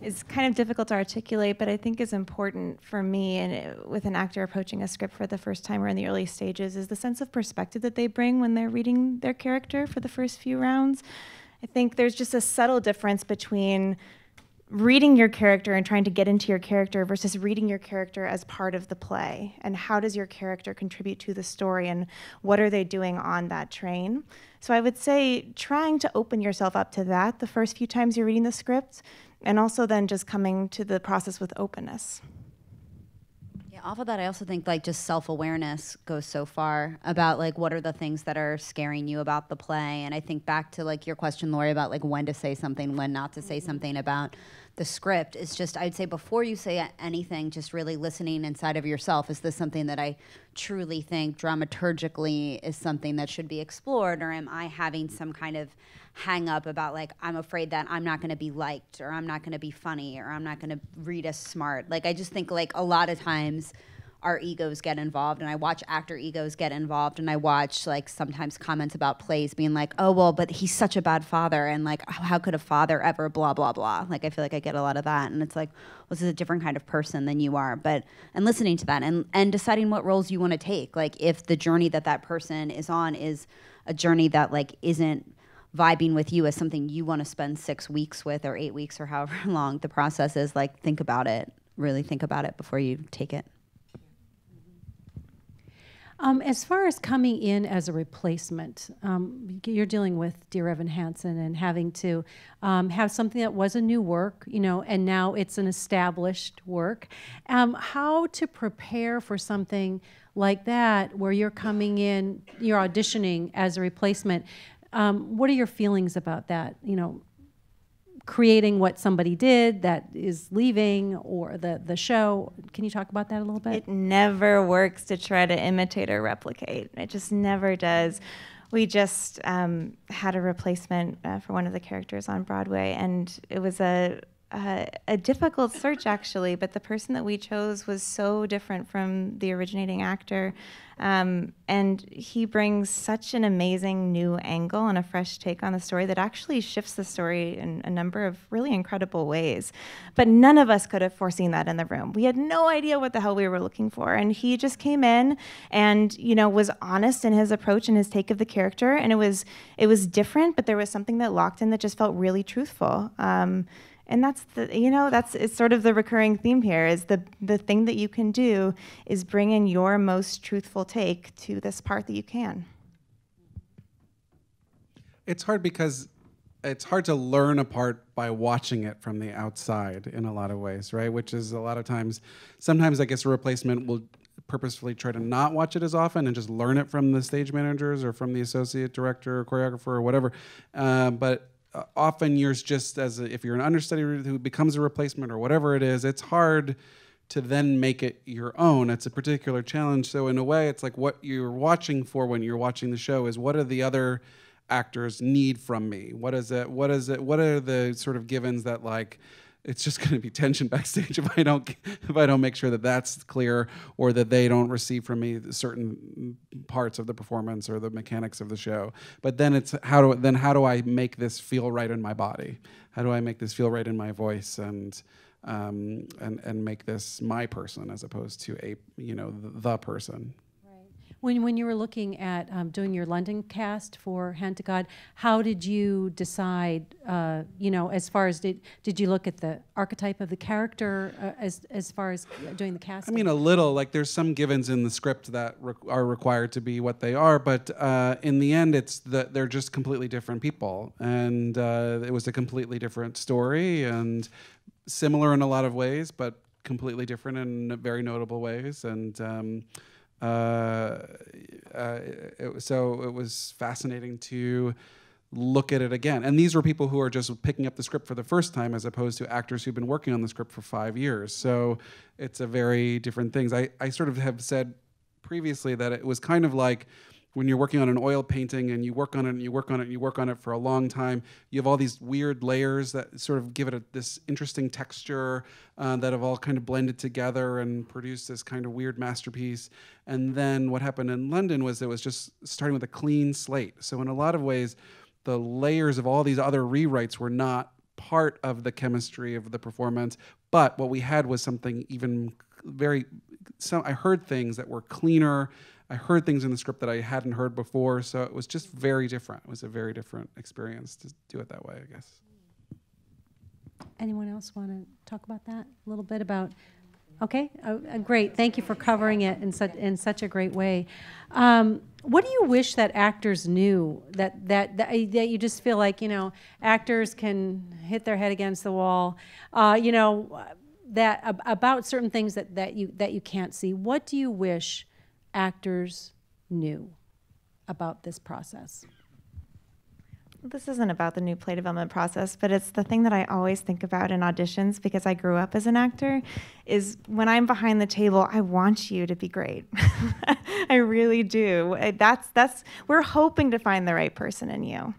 is kind of difficult to articulate, but I think is important for me and with an actor approaching a script for the first time or in the early stages is the sense of perspective that they bring when they're reading their character for the first few rounds. I think there's just a subtle difference between reading your character and trying to get into your character versus reading your character as part of the play, and how does your character contribute to the story, and what are they doing on that train. So I would say trying to open yourself up to that the first few times you're reading the script, and also then just coming to the process with openness.
Yeah, off of that, I also think like just self-awareness goes so far about like what are the things that are scaring you about the play. And I think back to like your question, Lori, about like when to say something, when not to say something about the script. It's just, I'd say before you say anything, just really listening inside of yourself. Is this something that I truly think dramaturgically is something that should be explored, or am I having some kind of hang up about like, I'm afraid that I'm not going to be liked, or I'm not going to be funny, or I'm not going to read as smart. Like, I just think like a lot of times our egos get involved, and I watch actor egos get involved, and I watch like sometimes comments about plays being like, oh, well, but he's such a bad father, and like, how could a father ever blah, blah, blah. Like, I feel like I get a lot of that, and it's like, well, this is a different kind of person than you are. But, and listening to that and deciding what roles you want to take. Like, if the journey that that person is on is a journey that like isn't vibing with you as something you want to spend 6 weeks with, or 8 weeks, or however long the process is, like, think about it. Really think about it before you take it.
As far as coming in as a replacement, you're dealing with Dear Evan Hansen and having to have something that was a new work, you know, and now it's an established work. How to prepare for something like that, where you're coming in, you're auditioning as a replacement. What are your feelings about that? You know, creating what somebody did that is leaving, or the show. Can you talk about that a little bit?
It never works to try to imitate or replicate. It just never does. We just had a replacement for one of the characters on Broadway, and it was a difficult search, actually, but the person that we chose was so different from the originating actor. And he brings such an amazing new angle and a fresh take on the story that actually shifts the story in a number of really incredible ways. But none of us could have foreseen that in the room. We had no idea what the hell we were looking for. And he just came in and, you know, was honest in his approach and his take of the character. And it was different, but there was something that locked in that just felt really truthful. And that's it's sort of the recurring theme here, is the thing that you can do is bring in your most truthful take to this part that you can.
It's hard because it's hard to learn a part by watching it from the outside in a lot of ways, right? Which is a lot of times, sometimes I guess a replacement will purposefully try to not watch it as often and just learn it from the stage managers or from the associate director or choreographer or whatever. But often you're just, if you're an understudy who becomes a replacement or whatever it is, it's hard to then make it your own. It's a particular challenge. So in a way, it's like what you're watching for when you're watching the show is, what do the other actors need from me? What is it? What are the sort of givens that, like, it's just going to be tension backstage if I don't make sure that that's clear, or that they don't receive from me certain parts of the performance or the mechanics of the show. But then it's how do I make this feel right in my body? How do I make this feel right in my voice, and make this my person as opposed to the person.
When you were looking at doing your London cast for Hand to God, how did you decide, as far as did you look at the archetype of the character as far as doing the casting?
I mean, a little. Like, there's some givens in the script that are required to be what they are, but in the end, they're just completely different people. And it was a completely different story, and similar in a lot of ways, but completely different in very notable ways. And so it was fascinating to look at it again. And these were people who are just picking up the script for the first time, as opposed to actors who've been working on the script for 5 years. So it's a very different things. I sort of have said previously that it was kind of like when you're working on an oil painting and you work on it and you work on it and you work on it for a long time, you have all these weird layers that sort of give it this interesting texture that have all kind of blended together and produced this kind of weird masterpiece. And then what happened in London was it was just starting with a clean slate. So in a lot of ways, the layers of all these other rewrites were not part of the chemistry of the performance, but what we had was something even I heard things that were cleaner. I heard things in the script that I hadn't heard before, so it was just very different. It was a very different experience to do it that way, I guess.
Anyone else want to talk about that a little bit about? Okay, great. Thank you for covering it in such a great way. What do you wish that actors knew that you just feel like, actors can hit their head against the wall, that about certain things that you can't see? What do you wish actors knew about this process?
This isn't about the new play development process, but it's the thing that I always think about in auditions, because I grew up as an actor, is when I'm behind the table, I want you to be great. I really do. We're hoping to find the right person in you.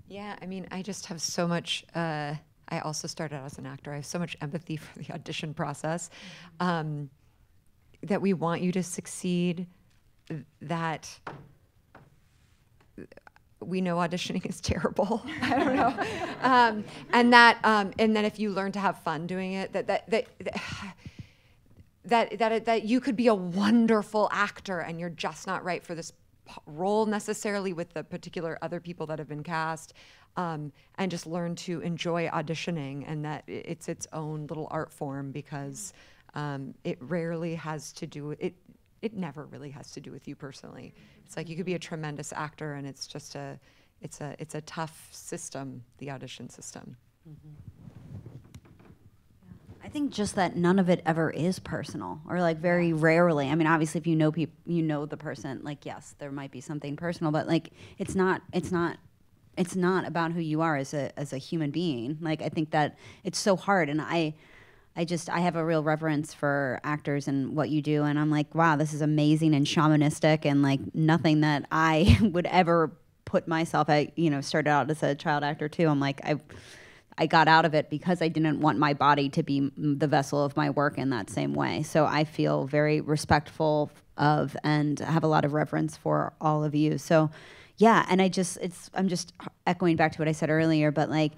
Yeah, I mean, I just have so much, I also started out as an actor. I have so much empathy for the audition process, that we want you to succeed, that we know auditioning is terrible. I don't know, and that if you learn to have fun doing it, that you could be a wonderful actor, and you're just not right for this role necessarily with the particular other people that have been cast, and just learn to enjoy auditioning, and that it's its own little art form, because it rarely has to do with it. It never really has to do with you personally. It's like you could be a tremendous actor, and it's just it's a tough system, the audition system.
I think just that none of it ever is personal, or like very rarely. I mean, obviously, if you know people, you know the person. Like, yes, there might be something personal, but like, it's not about who you are as a human being. Like, I think that it's so hard, and I have a real reverence for actors and what you do, and I'm like, wow, this is amazing and shamanistic, and like nothing that I would ever put myself at. Started out as a child actor too. I'm like, I got out of it because I didn't want my body to be the vessel of my work in that same way. So I feel very respectful of and have a lot of reverence for all of you. So yeah, and I'm just echoing back to what I said earlier, but like,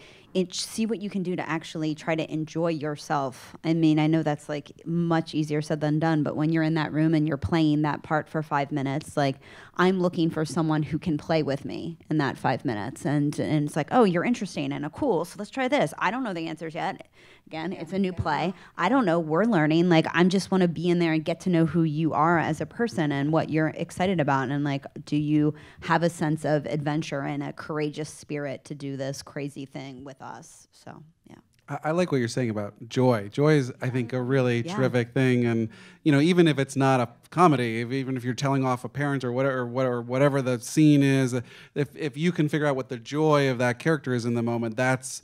see what you can do to actually try to enjoy yourself. I mean, I know that's like much easier said than done, but when you're in that room and you're playing that part for 5 minutes, like, I'm looking for someone who can play with me in that 5 minutes. And it's like, oh, you're interesting and cool, so let's try this. I don't know the answers yet. Again, it's a new play. I don't know, we're learning. Like, I just want to be in there and get to know who you are as a person and what you're excited about. And like, do you have a sense of adventure and a courageous spirit to do this crazy thing with us? So, yeah.
I like what you're saying about joy. Joy is, I think, a really terrific thing. And, even if it's not a comedy, even if you're telling off a parent or whatever the scene is, if you can figure out what the joy of that character is in the moment, that's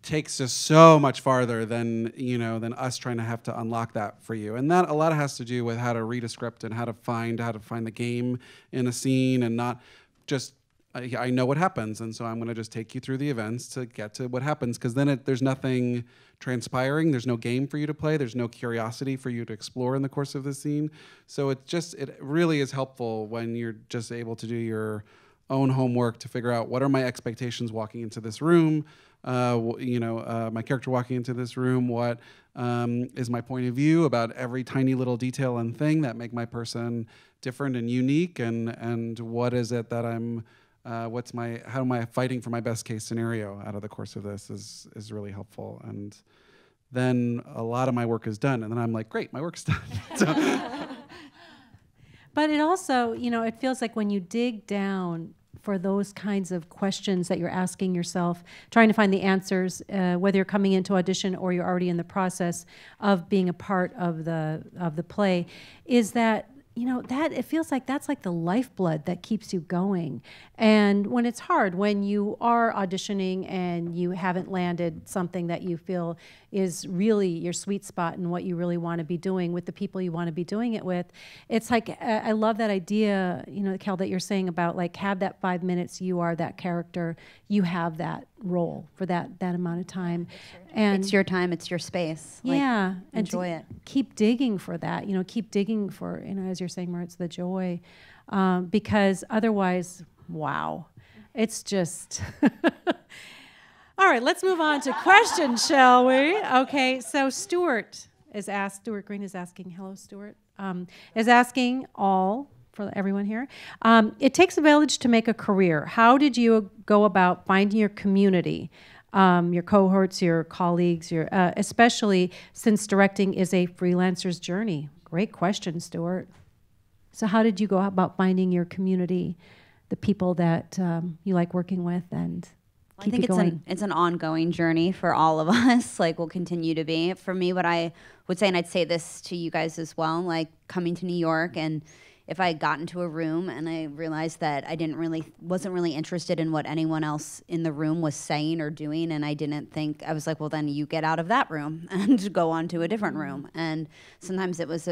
takes us so much farther than us trying to have to unlock that for you. And that a lot has to do with how to read a script and how to find the game in a scene, and not just I know what happens, and so I'm going to just take you through the events to get to what happens, because then there's nothing transpiring, there's no game for you to play, there's no curiosity for you to explore in the course of the scene. So it really is helpful when you're just able to do your own homework to figure out, what are my expectations walking into this room, my character walking into this room, what is my point of view about every tiny little detail and thing that make my person different and unique, and what is it that I'm how am I fighting for my best case scenario out of the course of this is really helpful. And then a lot of my work is done, and then I'm like, great, my work's done.
But it also, it feels like when you dig down for those kinds of questions that you're asking yourself, trying to find the answers, whether you're coming into audition or you're already in the process of being a part of the play, is that that it feels like that's like the lifeblood that keeps you going. And when it's hard, when you are auditioning and you haven't landed something that you feel is really your sweet spot and what you really want to be doing with the people you want to be doing it with, it's like, I love that idea, Kel, that you're saying about like, have that 5 minutes, you are that character, you have that role for that amount of time. And
it's your time, it's your space.
Yeah.
Like, enjoy it.
Keep digging for that, keep digging for, as you're saying, Moritz, the joy. Because otherwise, wow, it's just... All right, let's move on to questions, shall we? Okay, so Stuart Green is asking, hello, Stuart, is asking for everyone here. It takes a village to make a career. How did you go about finding your community? your cohorts, your colleagues, your especially since directing is a freelancer's journey? Great question, Stuart. So how did you go about finding your community, the people that you like working with, and keep it going?
It's an ongoing journey for all of us. Like, will continue to be. For me, what I would say, and I'd say this to you guys as well, like coming to New York, and if I got into a room and I realized that I wasn't really interested in what anyone else in the room was saying or doing, and I was like, well, then you get out of that room and go on to a different room. And sometimes it was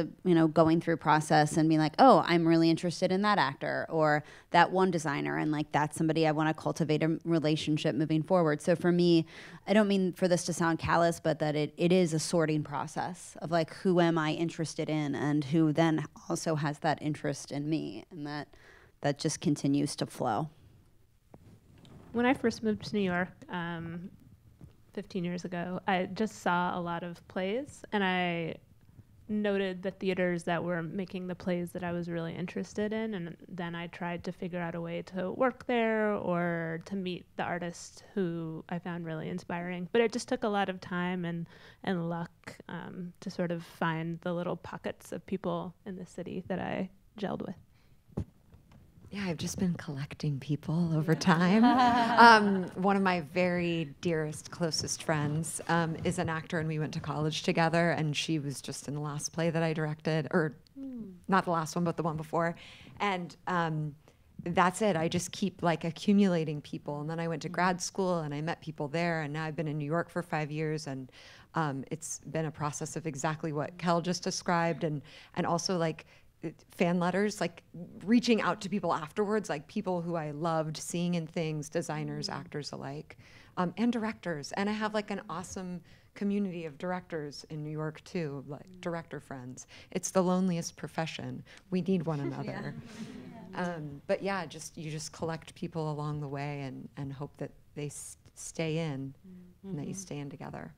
going through process and being like, oh, I'm really interested in that actor or that one designer, and like that's somebody I want to cultivate a relationship moving forward. So for me, I don't mean for this to sound callous, but that it is a sorting process of like, who am I interested in, and who then also has that interest in me, and that just continues to flow.
When I first moved to New York 15 years ago, I just saw a lot of plays, and I noted the theaters that were making the plays that I was really interested in, and then I tried to figure out a way to work there or to meet the artists who I found really inspiring. But it just took a lot of time and luck to sort of find the little pockets of people in the city that I gelled with.
Yeah, I've just been collecting people over time. One of my very dearest, closest friends is an actor, and we went to college together, and she was just in the last play that I directed, or not the last one, but the one before. And that's it. I just keep like accumulating people. And then I went to grad school, and I met people there, and now I've been in New York for 5 years, and it's been a process of exactly what Kel just described, and also like fan letters, like reaching out to people afterwards, like people who I loved seeing in things, designers, actors alike, and directors. And I have like an awesome community of directors in New York too, like director friends. It's the loneliest profession. We need one another. But yeah, you just collect people along the way and hope that they stay in and that you stay in together.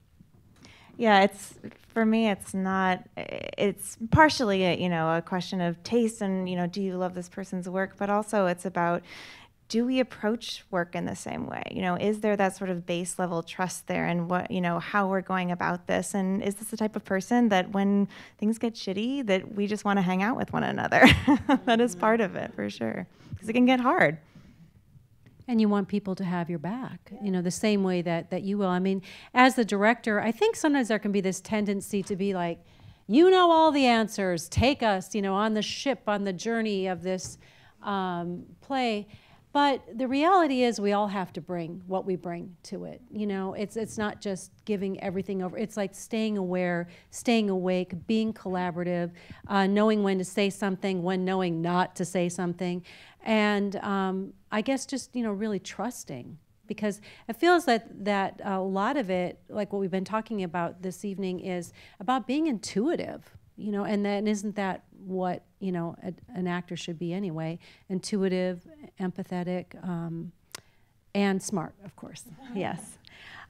Yeah, for me, it's partially a question of taste and, do you love this person's work? But also it's about, do we approach work in the same way? Is there that sort of base level trust there, and what, how we're going about this? And is this the type of person that when things get shitty, that we just want to hang out with one another? That is part of it, for sure, because it can get hard.
And you want people to have your back, the same way that you will. I mean, as the director, I think sometimes there can be this tendency to be like, all the answers, take us, on the ship, on the journey of this play. But the reality is we all have to bring what we bring to it. It's not just giving everything over. It's like staying aware, staying awake, being collaborative, knowing when to say something, when knowing not to say something. And I guess just, really trusting, because it feels that a lot of it, like what we've been talking about this evening, is about being intuitive, and then isn't that what, an actor should be anyway? Intuitive, empathetic, and smart, of course. Yes.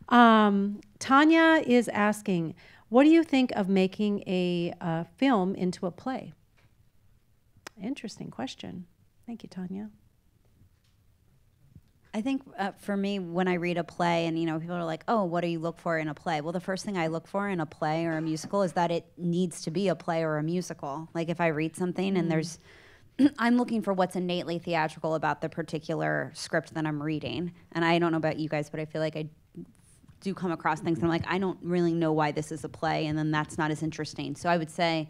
Tanya is asking, what do you think of making a film into a play? Interesting question. Thank you, Tanya.
I think for me, when I read a play and, people are like, oh, what do you look for in a play? Well, the first thing I look for in a play or a musical is that it needs to be a play or a musical. Like if I read something and I'm looking for what's innately theatrical about the particular script that I'm reading. And I don't know about you guys, but I feel like I do come across things and I'm like, I don't really know why this is a play, and then that's not as interesting. So I would say,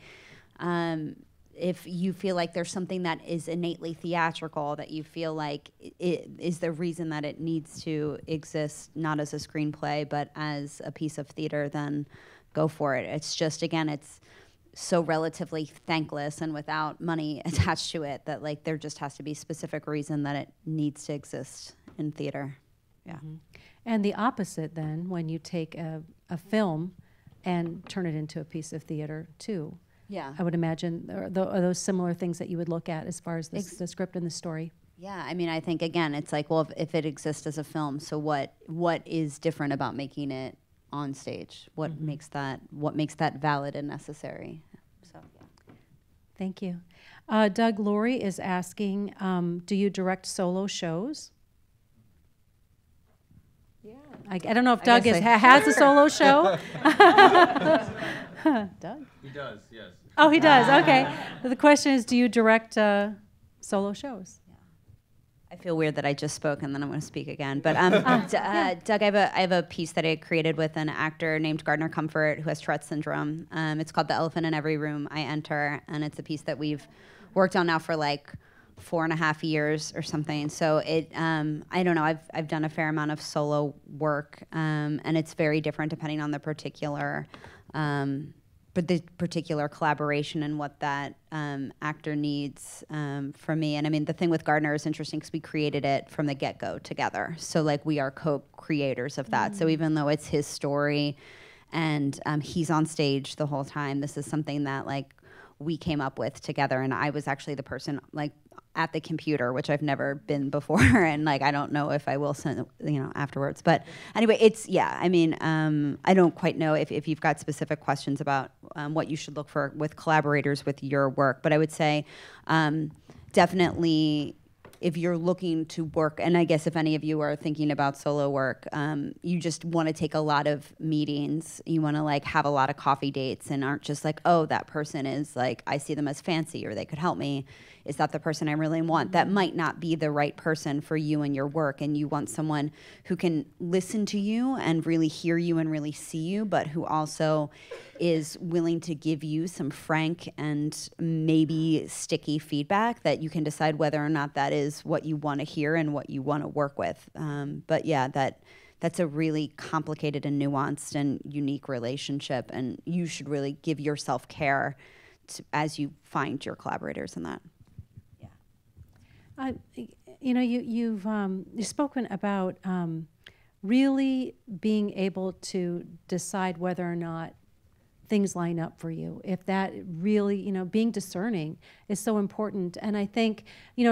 if you feel like there's something that is innately theatrical, that you feel like it is the reason that it needs to exist, not as a screenplay, but as a piece of theater, then go for it. It's just, again, it's so relatively thankless and without money attached to it that like there just has to be specific reason that it needs to exist in theater. Yeah. Mm-hmm.
And the opposite then, when you take a film and turn it into a piece of theater too.
Yeah.
I would imagine are those similar things that you would look at as far as the script and the story.
Yeah, I mean, I think, again, it's like, well, if it exists as a film, so what is different about making it on stage? What makes that valid and necessary? So, yeah.
Thank you. Doug Laurie is asking, do you direct solo shows? I don't know if Doug has a solo show. Doug?
He does, yes.
Oh, he does. Okay. The question is, do you direct solo shows?
I feel weird that I just spoke and then I'm going to speak again. But Doug, I have a piece that I created with an actor named Gardner Comfort who has Tourette syndrome. It's called The Elephant in Every Room I Enter, and it's a piece that we've worked on now for like 4.5 years or something. So it, I don't know, I've done a fair amount of solo work, and it's very different depending on the particular collaboration and what that actor needs from me. And I mean, the thing with Gardner is interesting because we created it from the get-go together. So like we are co-creators of that. So even though it's his story and he's on stage the whole time, this is something that like we came up with together. And I was actually the person like at the computer, which I've never been before, and like I don't know if I will send, afterwards. But anyway, it's I mean, I don't quite know if you've got specific questions about what you should look for with collaborators with your work. But I would say definitely if you're looking to work, and I guess if any of you are thinking about solo work, you just want to take a lot of meetings. You want to like have a lot of coffee dates and aren't just like, oh, that person is like, I see them as fancy or they could help me. Is that the person I really want? That might not be the right person for you and your work, and you want someone who can listen to you and really hear you and really see you, but who also is willing to give you some frank and maybe sticky feedback that you can decide whether or not that is what you want to hear and what you want to work with. But yeah, that's a really complicated and nuanced and unique relationship, and you should really give yourself care as you find your collaborators in that.
You've spoken about really being able to decide whether or not things line up for you. If that really, being discerning is so important. And I think,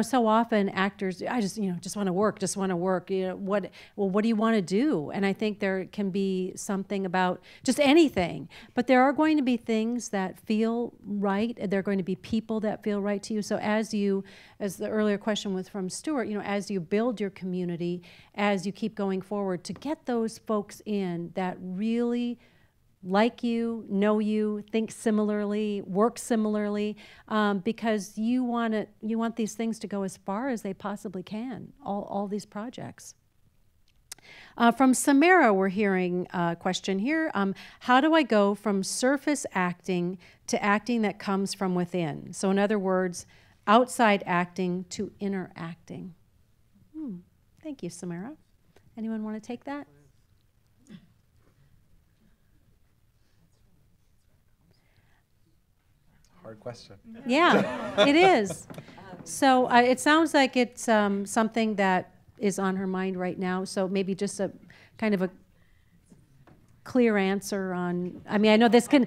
so often actors, I just want to work. What do you want to do? And I think there can be something about just anything, but there are going to be things that feel right. There are going to be people that feel right to you. So as the earlier question was from Stuart, as you build your community, as you keep going forward, to get those folks in that really like you, know you, think similarly, work similarly, because you want these things to go as far as they possibly can, all these projects. From Samara, we're hearing a question here. How do I go from surface acting to acting that comes from within? So in other words, outside acting to inner acting. Thank you, Samara. Anyone want to take that?
Hard question.
Yeah, it is. So it sounds like it's something that is on her mind right now. So maybe just a kind of a clear answer on. I mean, I know this can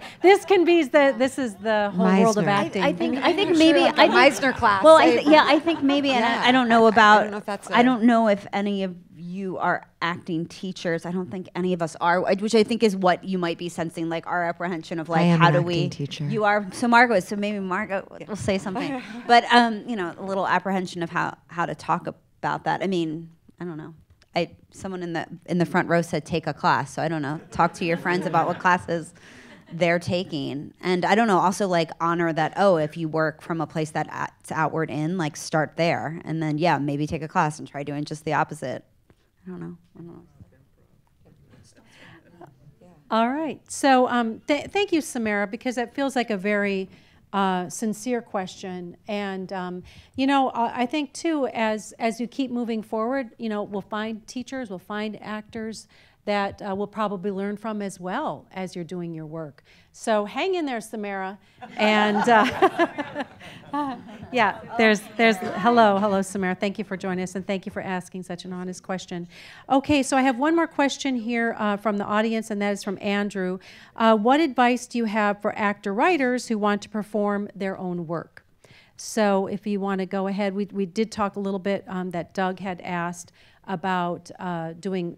be this is the whole world of acting.
I think maybe
Meisner class.
Well, I think maybe, and I don't know about.
I don't know if that's
I don't know if any of you are acting teachers. I don't think any of us are, which I think is what you might be sensing, like our apprehension of like, how do we?
Teacher.
You are. So Margot is. So maybe Margot will say something. But a little apprehension of how to talk about that. I mean, I don't know. Someone in the front row said take a class. So I don't know. Talk to your friends about what classes they're taking. And I don't know, also like honor that, if you work from a place that's outward in, like start there. And then, maybe take a class and try doing just the opposite. I don't know.
All right. So thank you, Samara, because it feels like a very sincere question. And, I think, too, as you keep moving forward, we'll find teachers, we'll find actors that we'll probably learn from as well as you're doing your work. So hang in there, Samara. And there's hello, Samara. Thank you for joining us, and thank you for asking such an honest question. Okay, so I have one more question here from the audience, and that is from Andrew. What advice do you have for actor-writers who want to perform their own work? So if you want to go ahead, we did talk a little bit that Doug had asked about doing,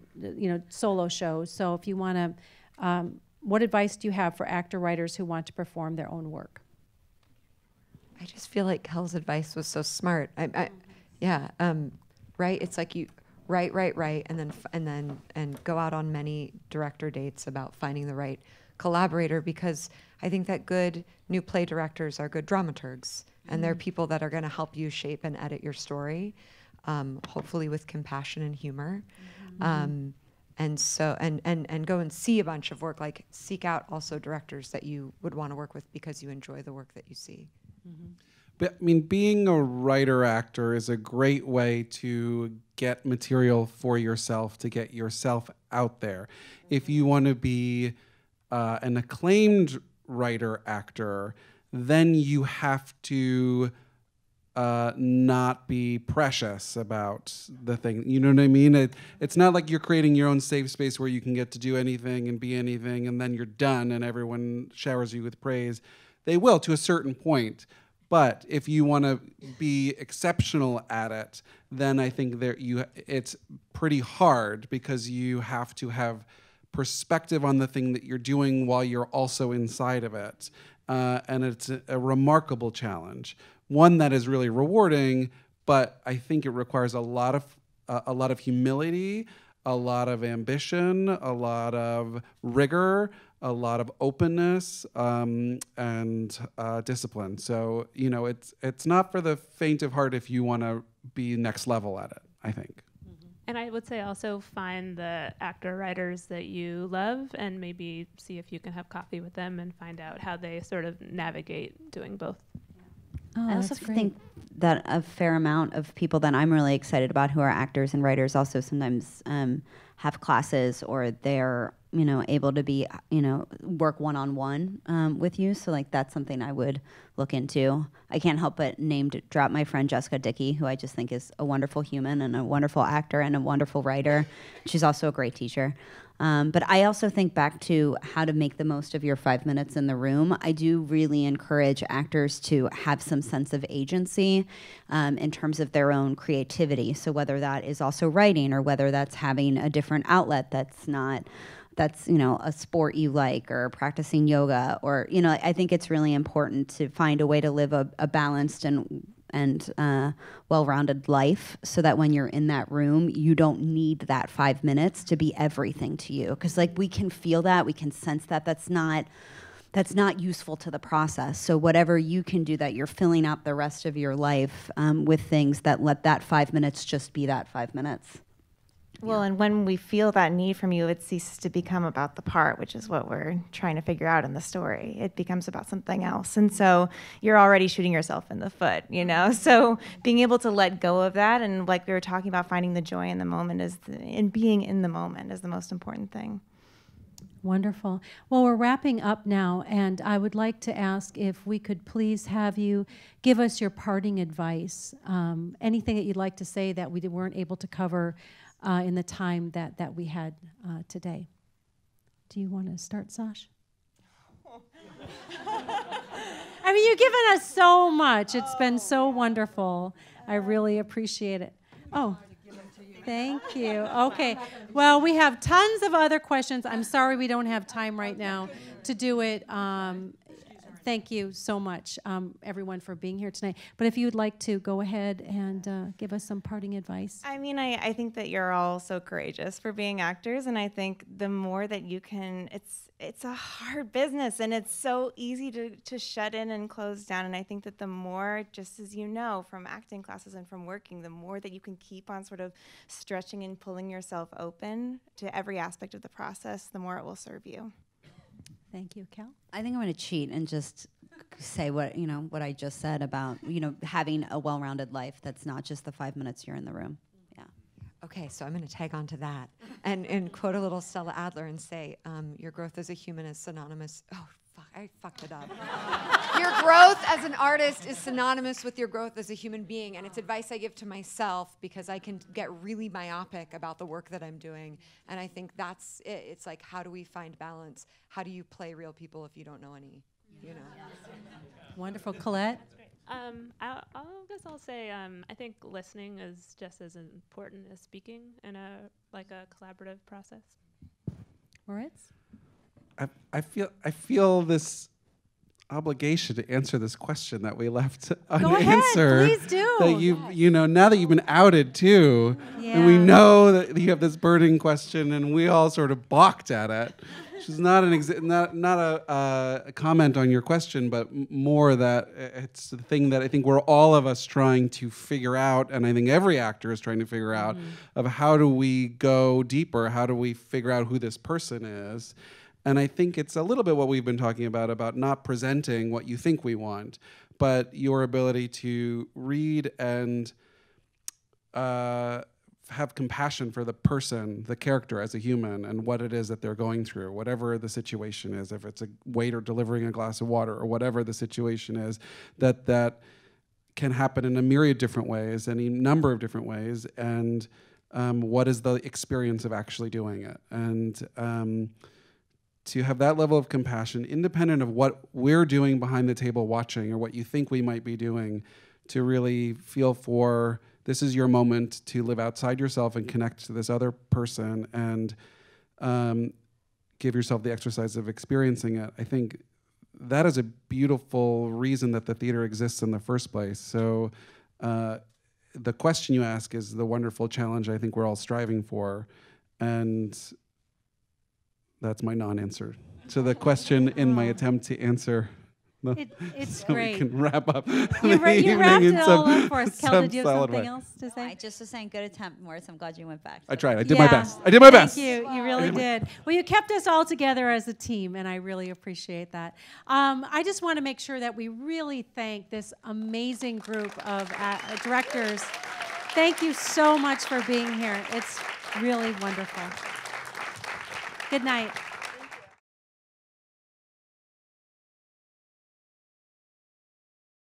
solo shows. So if you want to, what advice do you have for actor-writers who want to perform their own work?
I just feel like Kel's advice was so smart. Right? It's like write, and go out on many director dates about finding the right collaborator, because I think that good new play directors are good dramaturgs, and they're people that are going to help you shape and edit your story, hopefully with compassion and humor. And so, and go and see a bunch of work, like seek out also directors that you would want to work with because you enjoy the work that you see.
But I mean, being a writer-actor is a great way to get material for yourself, to get yourself out there. If you want to be an acclaimed writer-actor, then you have to not be precious about the thing. You know what I mean? It's not like you're creating your own safe space where you can get to do anything and be anything, and then you're done and everyone showers you with praise. They will to a certain point. But if you want to be exceptional at it, then I think it's pretty hard, because you have to have perspective on the thing that you're doing while you're also inside of it. And it's a remarkable challenge, one that is really rewarding, but I think it requires a lot of humility, a lot of ambition, a lot of rigor, a lot of openness, and discipline. So, you know, it's not for the faint of heart if you want to be next level at it, I think.
And I would say also find the actor writers that you love and maybe see if you can have coffee with them and find out how they sort of navigate doing both.
Oh, I also think that a fair amount of people that I'm really excited about who are actors and writers also sometimes have classes, or they're, you know, able to be, you know, work one-on-one with you. So like that's something I would look into. I can't help but drop my friend Jessica Dickey, who I just think is a wonderful human and a wonderful actor and a wonderful writer. She's also a great teacher. But I also think back to how to make the most of your 5 minutes in the room. I do really encourage actors to have some sense of agency in terms of their own creativity. So whether that is also writing, or whether that's having a different outlet that's, you know, a sport you like, or practicing yoga, or, you know, I think it's really important to find a way to live a balanced and well-rounded life, so that when you're in that room, you don't need that 5 minutes to be everything to you. Because like we can feel that, we can sense that. That's not useful to the process. So whatever you can do, that you're filling out the rest of your life with things that let that 5 minutes just be that 5 minutes.
Well, and when we feel that need from you, it ceases to become about the part, which is what we're trying to figure out in the story. It becomes about something else. And so you're already shooting yourself in the foot, you know? So being able to let go of that, and like we were talking about, finding the joy in the moment in being in the moment is the most important thing.
Wonderful. Well, we're wrapping up now, and I would like to ask if we could please have you give us your parting advice. Anything that you'd like to say that we weren't able to cover in the time that we had today. Do you want to start, Sash? I mean, you've given us so much. It's been so wonderful. I really appreciate it. Oh, thank you. Okay. Well, we have tons of other questions. I'm sorry we don't have time right now to do it. Thank you so much, everyone, for being here tonight. But if you'd like to go ahead and give us some parting advice.
I mean, I think that you're all so courageous for being actors, and I think the more that you can, it's a hard business, and it's so easy to shut in and close down. And I think that the more, just as you know from acting classes and from working, the more that you can keep on sort of stretching and pulling yourself open to every aspect of the process, the more it will serve you.
Thank you, Kel.
I think I'm going to cheat and just say what I just said about, you know, having a well-rounded life that's not just the 5 minutes you're in the room. Yeah.
Okay, so I'm going to tag on to that and quote a little Stella Adler and say, your growth as a human is synonymous. Oh, fuck, I fucked it up. Your growth as an artist is synonymous with your growth as a human being, and it's advice I give to myself because I can get really myopic about the work that I'm doing, and I think that's it. It's like, how do we find balance? How do you play real people if you don't know any, you know?
Wonderful. Colette?
I guess I'll say I think listening is just as important as speaking in a collaborative process.
Moritz?
I feel this obligation to answer this question that we left
Go ahead,
unanswered.
please do.
That you know, now that you've been outed too, and we
Yeah.
know that you have this burning question, and we all sort of balked at it. Which is not a comment on your question, but more that it's the thing that I think we're all of us trying to figure out, and I think every actor is trying to figure out, of how do we go deeper? How do we figure out who this person is? And I think it's a little bit what we've been talking about not presenting what you think we want, but your ability to read and have compassion for the person, the character as a human, and what it is that they're going through, whatever the situation is, if it's a waiter delivering a glass of water or whatever the situation is, that can happen in a myriad different ways, any number of different ways, and what is the experience of actually doing it. And to have that level of compassion, independent of what we're doing behind the table watching or what you think we might be doing, to really feel for this is your moment to live outside yourself and connect to this other person and give yourself the exercise of experiencing it. I think that is a beautiful reason that the theater exists in the first place. So the question you ask is the wonderful challenge I think we're all striving for. And that's my non-answer to the question in my attempt to answer.
It's
so
great.
We can wrap up.
You wrapped it all up for us. Kel, did you have
solid
something
way.
else to say?
I just was saying, good attempt, Moritz. I'm glad you went back.
I tried. I did my best. I did my best.
Thank you. You really did. Well, you kept us all together as a team, and I really appreciate that. I just want to make sure that we really thank this amazing group of directors. Thank you so much for being here. It's really wonderful. Good night.